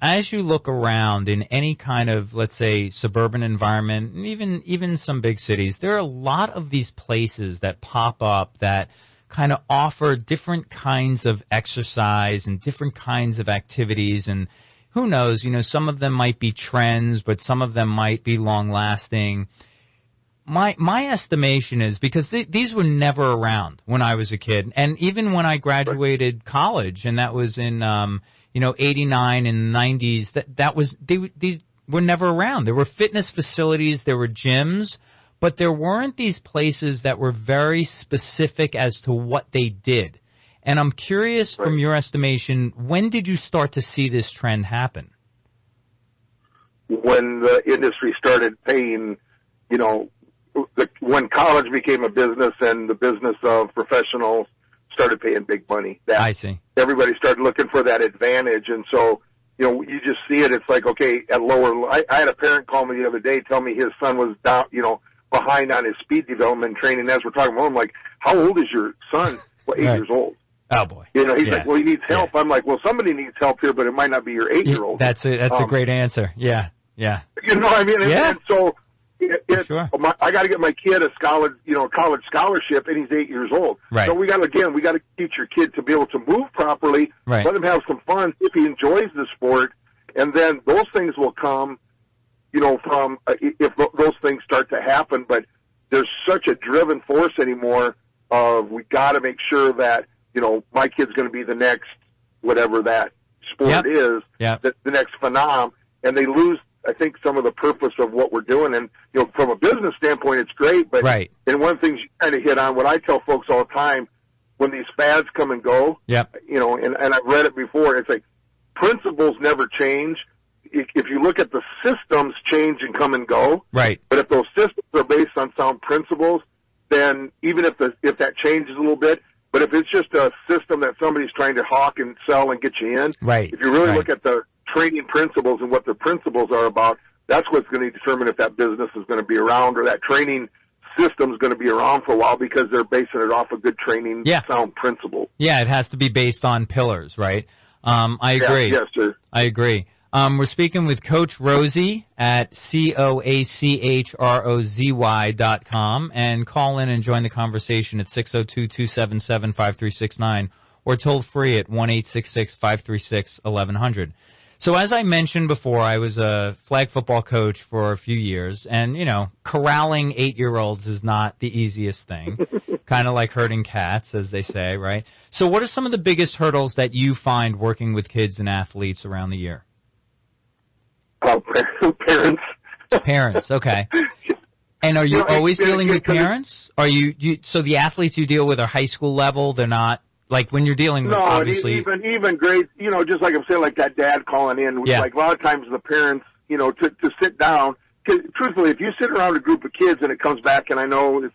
[SPEAKER 9] as you look around in any kind of, let's say, suburban environment, and even some big cities, there are a lot of these places that pop up that kind of offer different kinds of exercise and different kinds of activities. And who knows, some of them might be trends, but some of them might be long lasting. My estimation is, because these were never around when I was a kid, and even when I graduated college, and that was in 89 and 90s, these were never around. There were fitness facilities, there were gyms, but there weren't these places that were very specific as to what they did. And I'm curious, from your estimation, when did you start to see this trend happen?
[SPEAKER 16] When the industry started paying, when college became a business and the business of professionals started paying big money.
[SPEAKER 9] I see.
[SPEAKER 16] Everybody started looking for that advantage. And so, you just see it. It's like, okay, I had a parent call me the other day, tell me his son was down, behind on his speed development training. As we're talking about, I'm like, how old is your son? Well, 8 years old.
[SPEAKER 9] Oh boy.
[SPEAKER 16] He's like, well, he needs help. Yeah. I'm like, well, somebody needs help here, but it might not be your 8-year-old.
[SPEAKER 9] That's a great answer. Yeah.
[SPEAKER 16] You know what I mean? And so I got to get my kid a college scholarship, and he's 8 years old.
[SPEAKER 9] Right.
[SPEAKER 16] So we got to teach your kid to be able to move properly.
[SPEAKER 9] Right.
[SPEAKER 16] Let him have some fun if he enjoys the sport, and then those things will come. From if those things start to happen, but there's such a driven force anymore of we got to make sure that my kid's going to be the next whatever that sport is, the next phenom, and they lose, I think, some of the purpose of what we're doing. And from a business standpoint, it's great, but and one of the things you kind of hit on, what I tell folks all the time, when these fads come and go, and I've read it before, it's like principles never change. If you look at the systems change and come and go,
[SPEAKER 9] right.
[SPEAKER 16] But if those systems are based on sound principles, then even if that changes a little bit, but if it's just a system that somebody's trying to hawk and sell and get you in,
[SPEAKER 9] right.
[SPEAKER 16] If you really look at the training principles and what the principles are about, that's what's going to determine if that business is going to be around or that training system is going to be around for a while, because they're basing it off of good training, sound principles.
[SPEAKER 9] Yeah, it has to be based on pillars, right? I agree.
[SPEAKER 16] Yes, sir.
[SPEAKER 9] I agree. We're speaking with Coach Rosie at CoachRozy.com, and call in and join the conversation at 602-277-5369 or toll free at 1-866-536-1100. So as I mentioned before, I was a flag football coach for a few years, and, corralling 8-year-olds is not the easiest thing. Kind of like herding cats, as they say, right? So what are some of the biggest hurdles that you find working with kids and athletes around the year?
[SPEAKER 16] Parents.
[SPEAKER 9] Parents, okay. And are you always dealing with parents? Are you so the athletes you deal with are hie school level? They're not, like, when you're dealing with, obviously.
[SPEAKER 16] Even grades, just like I'm saying, like that dad calling in, like a lot of times the parents, to sit down, because truthfully, if you sit around a group of kids and it comes back, and I know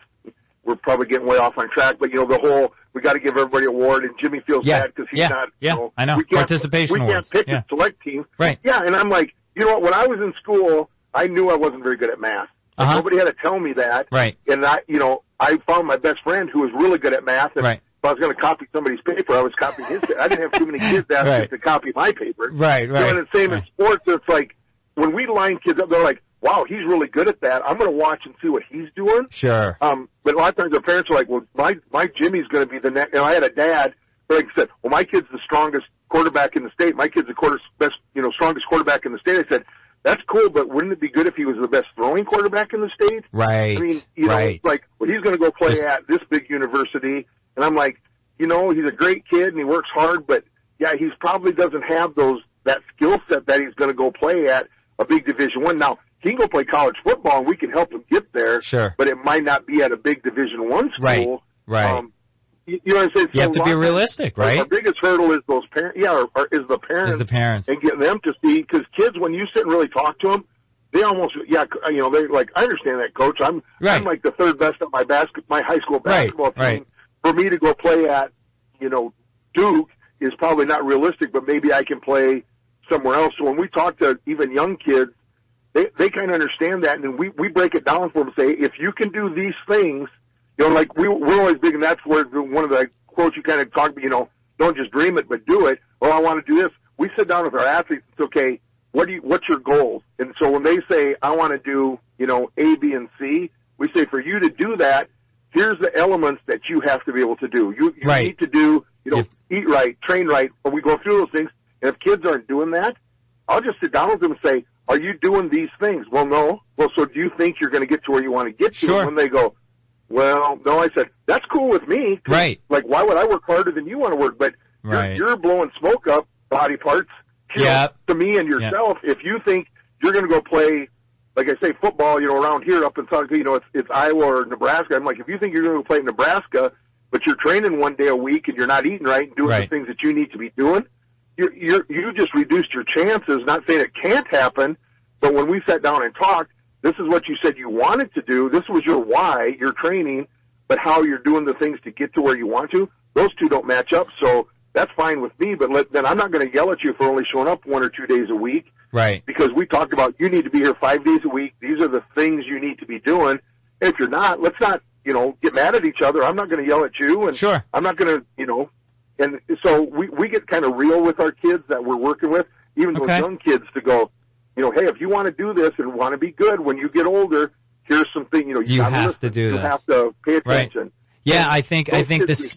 [SPEAKER 16] we're probably getting way off on track, but the whole, we got to give everybody an award, and Jimmy feels bad because he's not,
[SPEAKER 9] I know, participation awards.
[SPEAKER 16] We can't pick a select team.
[SPEAKER 9] Right.
[SPEAKER 16] Yeah, and I'm like, when I was in school, I knew I wasn't very good at math. Nobody had to tell me that.
[SPEAKER 9] Right.
[SPEAKER 16] And I found my best friend who was really good at math. And if I was going to copy somebody's paper, I was copying his paper. I didn't have too many kids asking to copy my paper.
[SPEAKER 9] Right.
[SPEAKER 16] And the same in sports. It's like, when we line kids up, they're like, wow, he's really good at that. I'm going to watch and see what he's doing.
[SPEAKER 9] Sure.
[SPEAKER 16] But a lot of times their parents are like, well, my Jimmy's going to be the next. I had a dad, like I said, well, my kid's the strongest quarterback in the state. My kid's the strongest quarterback in the state. I said, that's cool, but wouldn't it be good if he was the best throwing quarterback in the state?
[SPEAKER 9] Right.
[SPEAKER 16] I mean, it's like, well, he's going to go play at this big university. And I'm like, he's a great kid and he works hard, but he probably doesn't have that skill set that he's going to go play at a big Division I. Now, he can go play college football and we can help him get there.
[SPEAKER 9] Sure.
[SPEAKER 16] But it might not be at a big Division I school.
[SPEAKER 9] Right.
[SPEAKER 16] You know what I'm saying?
[SPEAKER 9] You have to be realistic, right?
[SPEAKER 16] Our biggest hurdle is those parents. Is the parents. And getting them to see, because kids, when you sit and really talk to them, they almost, they're like, I understand that, coach. I'm like the third best at my high school basketball team.
[SPEAKER 9] Right.
[SPEAKER 16] For me to go play at, Duke is probably not realistic, but maybe I can play somewhere else. So when we talk to even young kids, they kind of understand that, and then we break it down for them and say, if you can do these things, you know, like we're always big, and that's where one of the quotes you kind of talk about, you know, don't just dream it, but do it. Oh, I want to do this. We sit down with our athletes. It's okay. What's your goals? And so when they say, I want to do, you know, A, B, and C, we say, for you to do that, here's the elements that you have to be able to do. You
[SPEAKER 9] right.
[SPEAKER 16] need to do, you know, eat right, train right, but we go through those things. And if kids aren't doing that, I'll just sit down with them and say, are you doing these things? Well, no. Well, so do you think you're going to get to where you want to get to?
[SPEAKER 9] Sure.
[SPEAKER 16] And when they go, well, no, I said, that's cool with me.
[SPEAKER 9] Right.
[SPEAKER 16] Like, why would I work harder than you want to work? But
[SPEAKER 9] right.
[SPEAKER 16] you're blowing smoke up body parts to me and yourself. If you think you're going to go play, like I say, football, you know, around here up in South, you know, it's Iowa or Nebraska. I'm like, if you think you're going to go play in Nebraska, but you're training one day a week and you're not eating right and doing the things that you need to be doing, you just reduced your chances. Not saying it can't happen, but when we sat down and talked, this is what you said you wanted to do. This was your why, your training, but how you're doing the things to get to where you want to. Those two don't match up, so that's fine with me. But then I'm not going to yell at you for only showing up 1 or 2 days a week.
[SPEAKER 9] Right.
[SPEAKER 16] Because we talked about you need to be here 5 days a week. These are the things you need to be doing. And if you're not, let's not, you know, get mad at each other. I'm not going to yell at you, and
[SPEAKER 9] sure.
[SPEAKER 16] I'm not going to, you know. And so we get kind of real with our kids that we're working with, even those young kids, to go, you know, hey, if you want to do this and want to be good when you get older, here's something, you know, you
[SPEAKER 9] have to do this.
[SPEAKER 16] You have to pay attention.
[SPEAKER 9] Right. Yeah, I think
[SPEAKER 16] those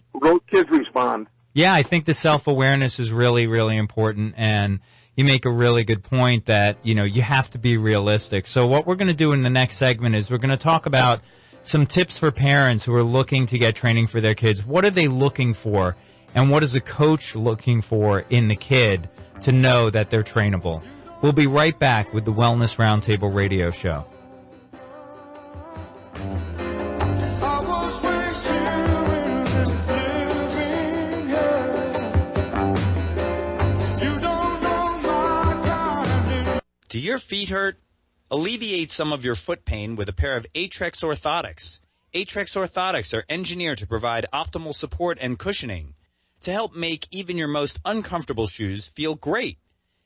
[SPEAKER 16] kids respond.
[SPEAKER 9] Yeah, I think the self-awareness is really, really important, and you make a really good point that, you know, you have to be realistic. So what we're going to do in the next segment is we're going to talk about some tips for parents who are looking to get training for their kids. What are they looking for, and what is a coach looking for in the kid to know that they're trainable? We'll be right back with the Wellness Roundtable radio show.
[SPEAKER 10] Do your feet hurt? Alleviate some of your foot pain with a pair of Atrex orthotics. Atrex orthotics are engineered to provide optimal support and cushioning to help make even your most uncomfortable shoes feel great.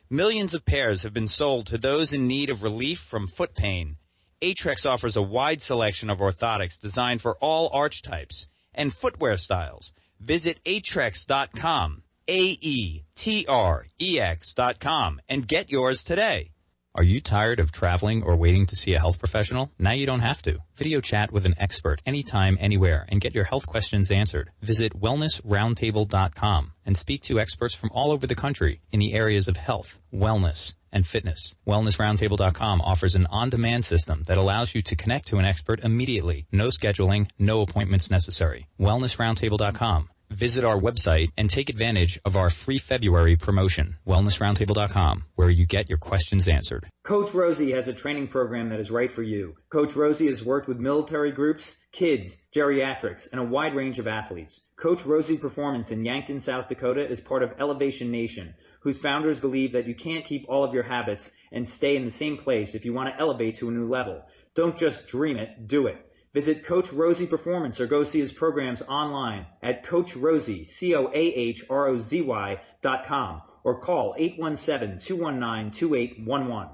[SPEAKER 10] Millions of pairs have been sold to those in need of relief from foot pain. Atrex offers a wide selection of orthotics designed for all arch types and footwear styles. Visit Atrex.com, AETREX.com, and get yours today.
[SPEAKER 21] Are you tired of traveling or waiting to see a health professional? Now you don't have to. Video chat with an expert anytime, anywhere, and get your health questions answered. Visit wellnessroundtable.com and speak to experts from all over the country in the areas of health, wellness, and fitness. Wellnessroundtable.com offers an on-demand system that allows you to connect to an expert immediately. No scheduling, no appointments necessary. Wellnessroundtable.com. Visit our website and take advantage of our free February promotion, wellnessroundtable.com, where you get your questions answered.
[SPEAKER 20] Coach Rosie has a training program that is right for you. Coach Rosie has worked with military groups, kids, geriatrics, and a wide range of athletes. Coach Rosie Performance in Yankton, South Dakota is part of Elevation Nation, whose founders believe that you can't keep all of your habits and stay in the same place if you want to elevate to a new level. Don't just dream it, do it. Visit Coach Rosie Performance or go see his programs online at CoachRosie, CoachRozy.com, or call 817-219-2811.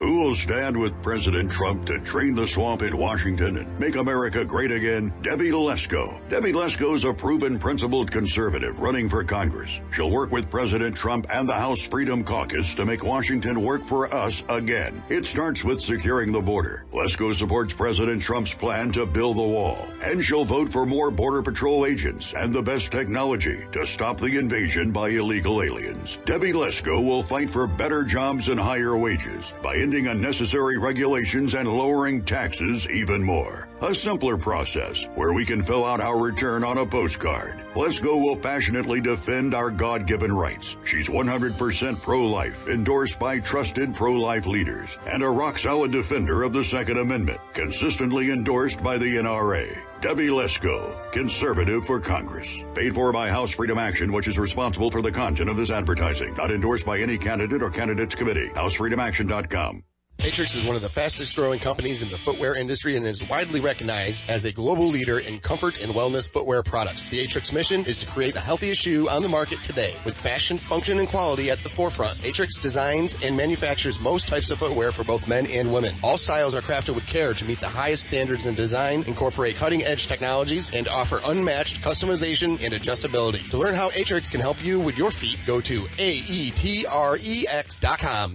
[SPEAKER 22] Who will stand with President Trump to drain the swamp in Washington and make America great again? Debbie Lesko. Debbie Lesko is a proven, principled conservative running for Congress. She'll work with President Trump and the House Freedom Caucus to make Washington work for us again. It starts with securing the border. Lesko supports President Trump's plan to build the wall. And she'll vote for more Border Patrol agents and the best technology to stop the invasion by illegal aliens. Debbie Lesko will fight for better jobs and higher wages by ending unnecessary regulations and lowering taxes even more. A simpler process where we can fill out our return on a postcard. Lesko will passionately defend our God-given rights. She's 100% pro-life, endorsed by trusted pro-life leaders, and a rock-solid defender of the Second Amendment, consistently endorsed by the NRA. Debbie Lesko, conservative for Congress. Paid for by House Freedom Action, which is responsible for the content of this advertising. Not endorsed by any candidate or candidates committee. HouseFreedomAction.com.
[SPEAKER 15] Atrix is one of the fastest growing companies in the footwear industry and is widely recognized as a global leader in comfort and wellness footwear products. The Atrix mission is to create the healthiest shoe on the market today. With fashion, function, and quality at the forefront, Atrix designs and manufactures most types of footwear for both men and women. All styles are crafted with care to meet the highest standards in design, incorporate cutting-edge technologies, and offer unmatched customization and adjustability. To learn how Atrix can help you with your feet, go to AETREX.com.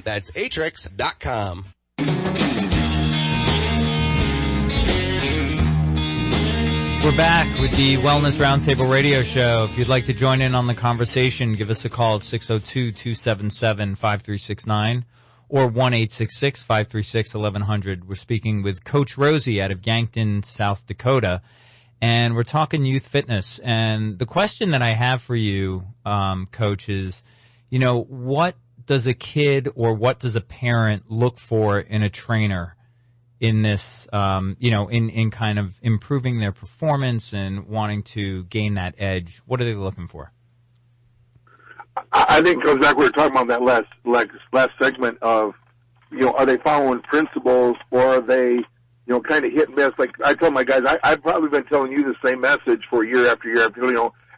[SPEAKER 15] That's Atrix.com.
[SPEAKER 9] We're back with the Wellness Roundtable radio show. If you'd like to join in on the conversation, give us a call at 602-277-5369 or 1-866-536-1100. We're speaking with Coach Rosie out of Yankton, South Dakota, and we're talking youth fitness. And the question that I have for you, Coach, is, what does a kid or what does a parent look for in a trainer in this, in kind of improving their performance and wanting to gain that edge? What are they looking for?
[SPEAKER 16] I think it goes back, we were talking about that last segment of, are they following principles or are they, kind of hit and miss? Like I tell my guys, I've probably been telling you the same message for year after year,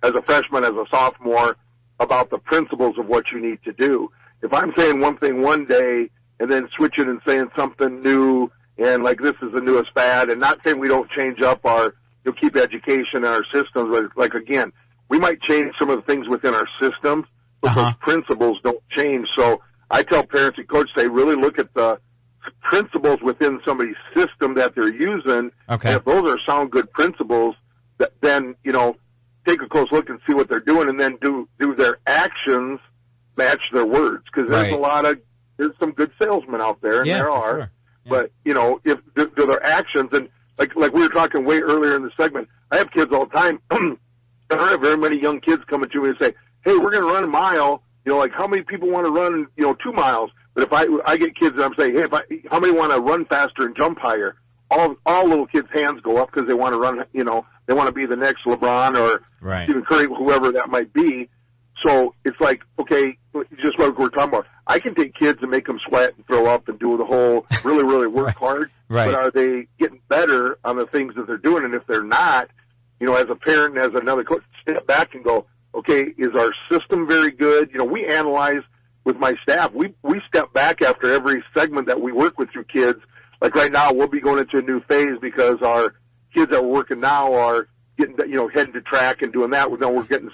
[SPEAKER 16] as a freshman, as a sophomore, about the principles of what you need to do. If I'm saying one thing one day and then switching and saying something new, and like this is the newest fad, and not saying we don't change up our, keep education in our systems, but like again, we might change some of the things within our systems, but those principles don't change. So I tell parents and coaches, they really look at the principles within somebody's system that they're using.
[SPEAKER 9] Okay.
[SPEAKER 16] And if those are sound good principles, then, take a close look and see what they're doing, and then do their actions match their words. Because there's some good salesmen out there, and there are. Sure. But, if their actions, and like we were talking way earlier in the segment, I have kids all the time. I don't have very many young kids coming to me and say, hey, we're going to run a mile. How many people want to run, 2 miles? But if I get kids and I'm saying, hey, how many want to run faster and jump higher? All little kids' hands go up because they want to run, they want to be the next LeBron or Stephen Curry, whoever that might be. So it's like, okay, just what we're talking about. I can take kids and make them sweat and throw up and do the whole really, really work hard.
[SPEAKER 9] Right.
[SPEAKER 16] But are they getting better on the things that they're doing? And if they're not, as a parent and as another coach, step back and go, okay, is our system very good? We analyze with my staff. We step back after every segment that we work with through kids. Like right now, we'll be going into a new phase because our kids that we're working now are getting, heading to track and doing that. We're getting,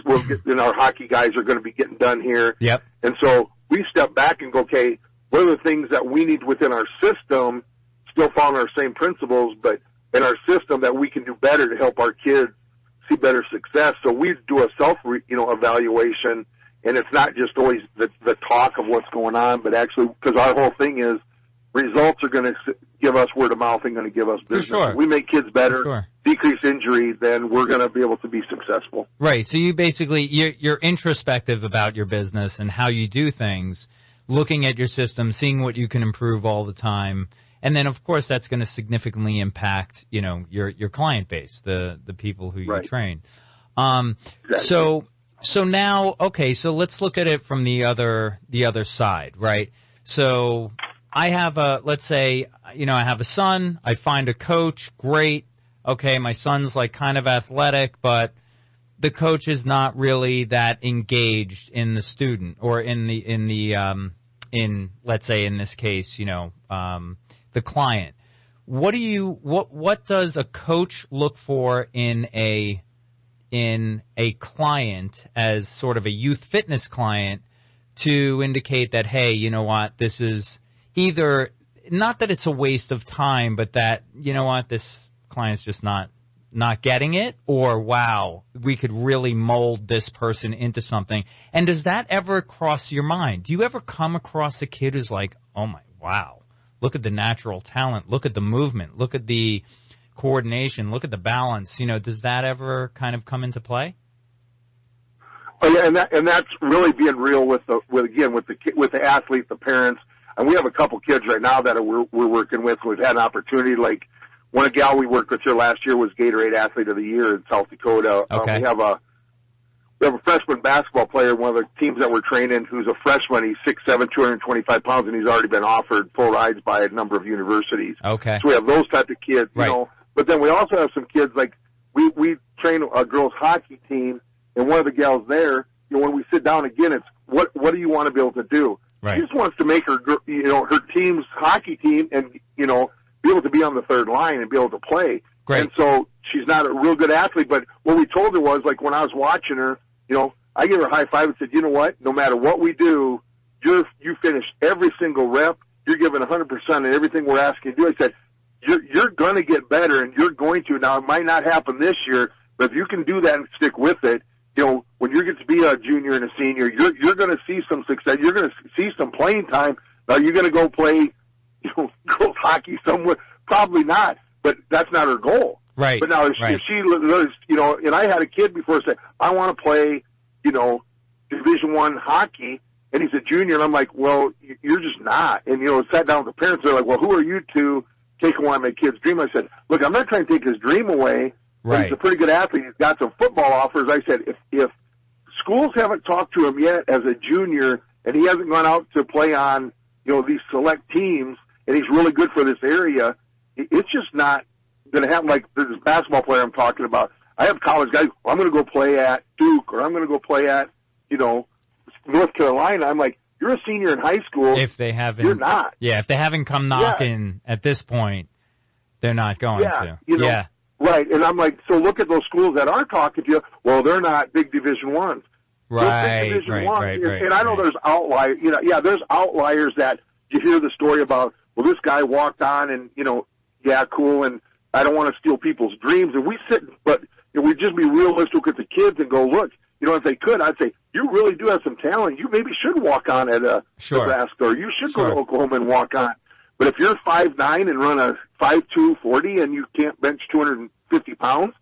[SPEAKER 16] our hockey guys are going to be getting done here.
[SPEAKER 9] Yep.
[SPEAKER 16] And so we step back and go, okay, what are the things that we need within our system, still following our same principles, but in our system that we can do better to help our kids see better success. So we do a evaluation, and it's not just always the talk of what's going on, but actually, because our whole thing is results are going to give us word of mouth and going to give us business.
[SPEAKER 9] For sure.
[SPEAKER 16] If we make kids better, decrease injury, then we're going to be able to be successful.
[SPEAKER 9] Right. So you basically, you're introspective about your business and how you do things, looking at your system, seeing what you can improve all the time. And then, of course, that's going to significantly impact, your client base, the people who you train. Exactly. So now, okay, so let's look at it from the other side, right? So I have let's say, I have a son, I find a coach, great. Okay, my son's like kind of athletic, but the coach is not really that engaged in the student or in let's say in this case, the client. What does a coach look for in a client as sort of a youth fitness client to indicate that, hey, you know what, this is either not that it's a waste of time, but that, you know what, this client's just not getting it, or wow, we could really mold this person into something. And does that ever cross your mind? Do you ever come across a kid who's like, oh my, wow, look at the natural talent, look at the movement, look at the coordination, look at the balance, does that ever kind of come into play?
[SPEAKER 16] Oh yeah, and that's really being real with the athlete, the parents. And we have a couple kids right now that we're working with. We've had an opportunity, like one gal we worked with here last year was Gatorade Athlete of the Year in South Dakota.
[SPEAKER 9] Okay.
[SPEAKER 16] we have a freshman basketball player, one of the teams that we're training, who's a freshman. He's 6'7", 225 pounds, and he's already been offered full rides by a number of universities.
[SPEAKER 4] Okay.
[SPEAKER 16] So we have those type of kids, you know. But then we also have some kids, like, we train a girls' hockey team, and one of the gals there, you know, when we sit down again, it's, what do you want to be able to do?
[SPEAKER 4] Right.
[SPEAKER 16] She just wants to make her, you know, her team's hockey team and, you know, be able to be on the third line and be able to play.
[SPEAKER 4] Great.
[SPEAKER 16] And so she's not a real good athlete, but what we told her was, like, when I was watching her, you know, I gave her a high five and said, you know what? No matter what we do, you finish every single rep. You're giving 100% in everything we're asking you to do. I said, you're going to get better, and you're going to. Now, it might not happen this year, but if you can do that and stick with it, you know, when you get to be a junior and a senior, you're going to see some success. You're going to see some playing time. Now, you're going to go play, you know, girls hockey somewhere. Probably not, but that's not her goal.
[SPEAKER 4] Right.
[SPEAKER 16] But now, if she, you know, and I had a kid before say, I want to play, you know, Division I hockey, and he's a junior, and I'm like, well, you're just not. And, you know, sat down with the parents, they're like, well, who are you to take away my kid's dream? I said, look, I'm not trying to take his dream away. Right. He's a pretty good athlete. He's got some football offers. I said, if schools haven't talked to him yet as a junior, and he hasn't gone out to play on, you know, these select teams, and he's really good for this area, it's just not going to happen. Like this basketball player I'm talking about. I have college guys, I'm going to go play at Duke, or I'm going to go play at, you know, North Carolina. I'm like, you're a senior in high school.
[SPEAKER 4] If they haven't,
[SPEAKER 16] you're not.
[SPEAKER 4] Yeah, if they haven't come knocking at this point, they're not going to.
[SPEAKER 16] You know, right. And I'm like, so look at those schools that are talking to you. Well, they're not big Division Ones.
[SPEAKER 4] Right, right.
[SPEAKER 16] And I know there's outliers. You know, there's outliers that you hear the story about. Well, this guy walked on, and you know, cool. And I don't want to steal people's dreams. And we sit, but you know, we just be realistic with the kids and go, look. You know, if they could, I'd say, you really do have some talent. You maybe should walk on at Nebraska, or you should go to Oklahoma and walk on. But if you're 5'9" and run a 5'2" 40 and you can't bench 250 pounds,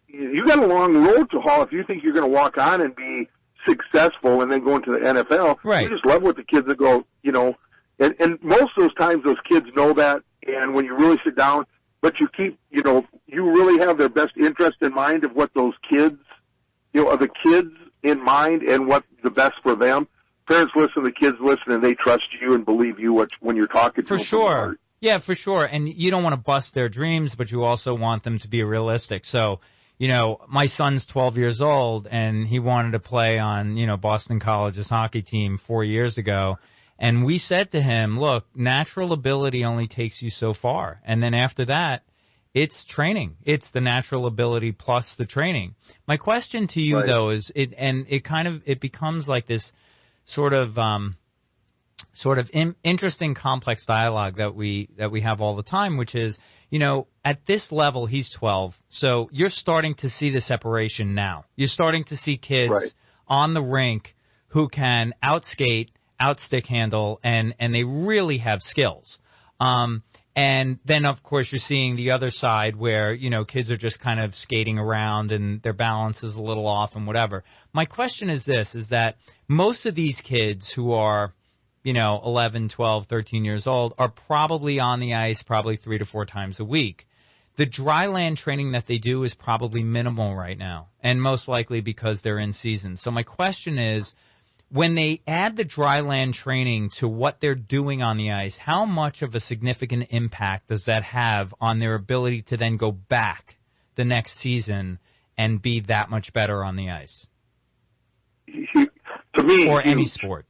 [SPEAKER 16] you got a long road to haul if you think you're going to walk on and be successful and then go into the NFL.
[SPEAKER 4] Right.
[SPEAKER 16] We just love with the kids that go, you know, and most of those times those kids know that, and when you really sit down, but you keep, you know, you really have their best interest in mind of what those kids, you know, are the kids in mind and what's the best for them. Parents listen, the kids listen, and they trust you and believe you when you're talking to them.
[SPEAKER 4] For sure. Yeah, for sure. And you don't want to bust their dreams, but you also want them to be realistic. So, you know, my son's 12 years old, and he wanted to play on, you know, Boston College's hockey team 4 years ago. And we said to him, look, natural ability only takes you so far. And then after that, it's training. It's the natural ability plus the training. My question to you, though, is it becomes like this sort of interesting, complex dialogue that we have all the time, which is, you know, at this level, he's 12. So you're starting to see the separation now. You're starting to see kids on the rink who can outskate, outstick handle, and they really have skills. And then, of course, you're seeing the other side where, you know, kids are just kind of skating around and their balance is a little off and whatever. My question is this, is that most of these kids who are, you know, 11, 12, 13 years old are probably on the ice probably 3 to 4 times a week. The dry land training that they do is probably minimal right now, and most likely because they're in season. So my question is, when they add the dry land training to what they're doing on the ice, how much of a significant impact does that have on their ability to then go back the next season and be that much better on the ice?
[SPEAKER 16] To me,
[SPEAKER 4] or any sport.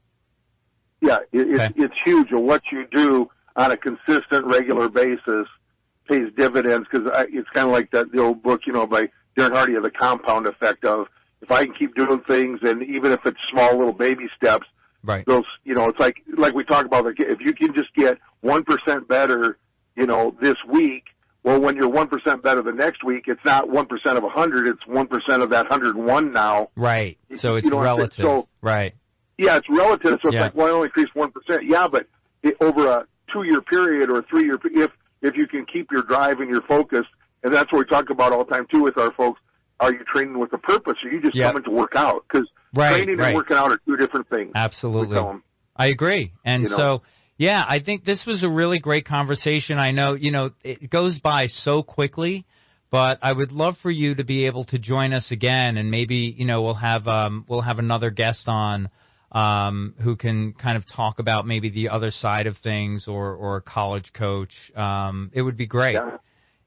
[SPEAKER 16] Yeah, it's huge. And what you do on a consistent, regular basis pays dividends, because it's kind of like the old book, you know, by Darren Hardy, of the compound effect of, if I can keep doing things, and even if it's small little baby steps, those, you know, it's like we talk about, if you can just get 1% better, you know, this week, well, when you're 1% better the next week, it's not 1% of 100, it's 1% of that 101 now.
[SPEAKER 4] Right. So it's relative. So,
[SPEAKER 16] right. Yeah, it's relative. So it's like, well, I only increased 1%. Yeah, but over a 2-year period or a 3-year period, if you can keep your drive and your focus, and that's what we talk about all the time too with our folks. Are you training with a purpose, or are you just coming to work out? Because training and working out are two different things.
[SPEAKER 4] Absolutely. I agree. And so, yeah, I think this was a really great conversation. I know, you know, it goes by so quickly,
[SPEAKER 9] But I would love for you to be able to join us again, and maybe, we'll have another guest on, who can kind of talk about maybe the other side of things, or a college coach. It would be great.
[SPEAKER 16] Yeah.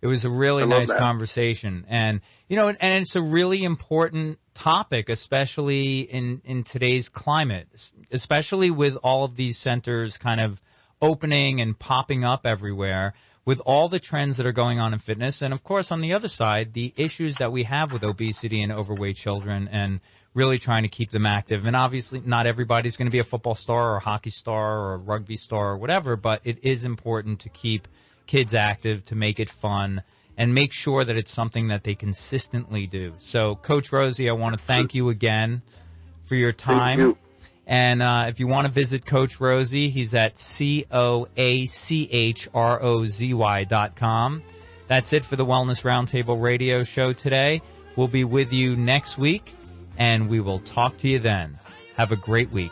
[SPEAKER 9] It was a really nice conversation. And, and it's a really important topic, especially in today's climate, especially with all of these centers kind of opening and popping up everywhere, with all the trends that are going on in fitness. And of course, on the other side, the issues that we have with obesity and overweight children, and really trying to keep them active. And obviously not everybody's going to be a football star or a hockey star or a rugby star or whatever, but it is important to keep kids active, to make it fun, and make sure that it's something that they consistently do. So, Coach Rosie, I want to thank you again for your time.
[SPEAKER 16] Thank you.
[SPEAKER 9] And if you want to visit Coach Rosie, he's at COACHROZY.com. That's it for the Wellness Roundtable radio show today. We'll be with you next week, and we will talk to you then. Have a great week.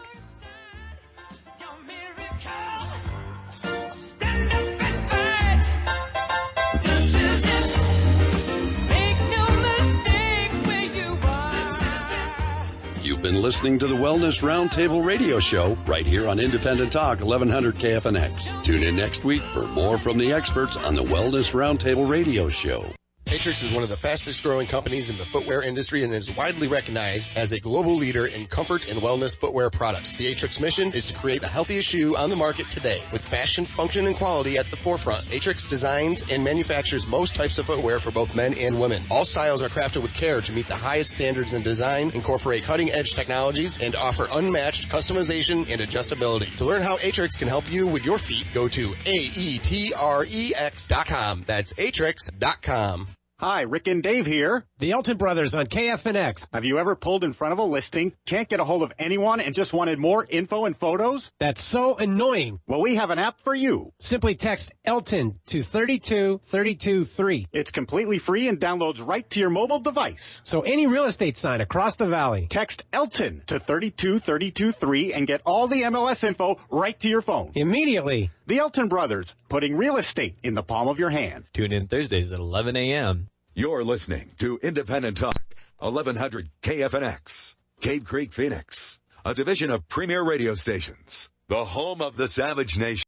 [SPEAKER 22] You've been listening to the Wellness Roundtable radio show right here on Independent Talk 1100 KFNX. Tune in next week for more from the experts on the Wellness Roundtable radio show.
[SPEAKER 15] Atrix is one of the fastest growing companies in the footwear industry and is widely recognized as a global leader in comfort and wellness footwear products. The Atrix mission is to create the healthiest shoe on the market today, with fashion, function, and quality at the forefront. Atrix designs and manufactures most types of footwear for both men and women. All styles are crafted with care to meet the highest standards in design, incorporate cutting-edge technologies, and offer unmatched customization and adjustability. To learn how Atrix can help you with your feet, go to AETREX.com. That's Atrix.com.
[SPEAKER 7] Hi, Rick and Dave here. The Elton Brothers on KFNX. Have you ever pulled in front of a listing, can't get a hold of anyone, and just wanted more info and photos? That's so annoying. Well, we have an app for you. Simply text Elton to 32323. It's completely free and downloads right to your mobile device. So any real estate sign across the valley, text Elton to 32323 and get all the MLS info right to your phone. Immediately. The Elton Brothers, putting real estate in the palm of your hand.
[SPEAKER 8] Tune in Thursdays at 11 a.m.
[SPEAKER 17] You're listening to Independent Talk, 1100 KFNX, Cave Creek, Phoenix, a division of Premier Radio Stations, the home of the Savage Nation.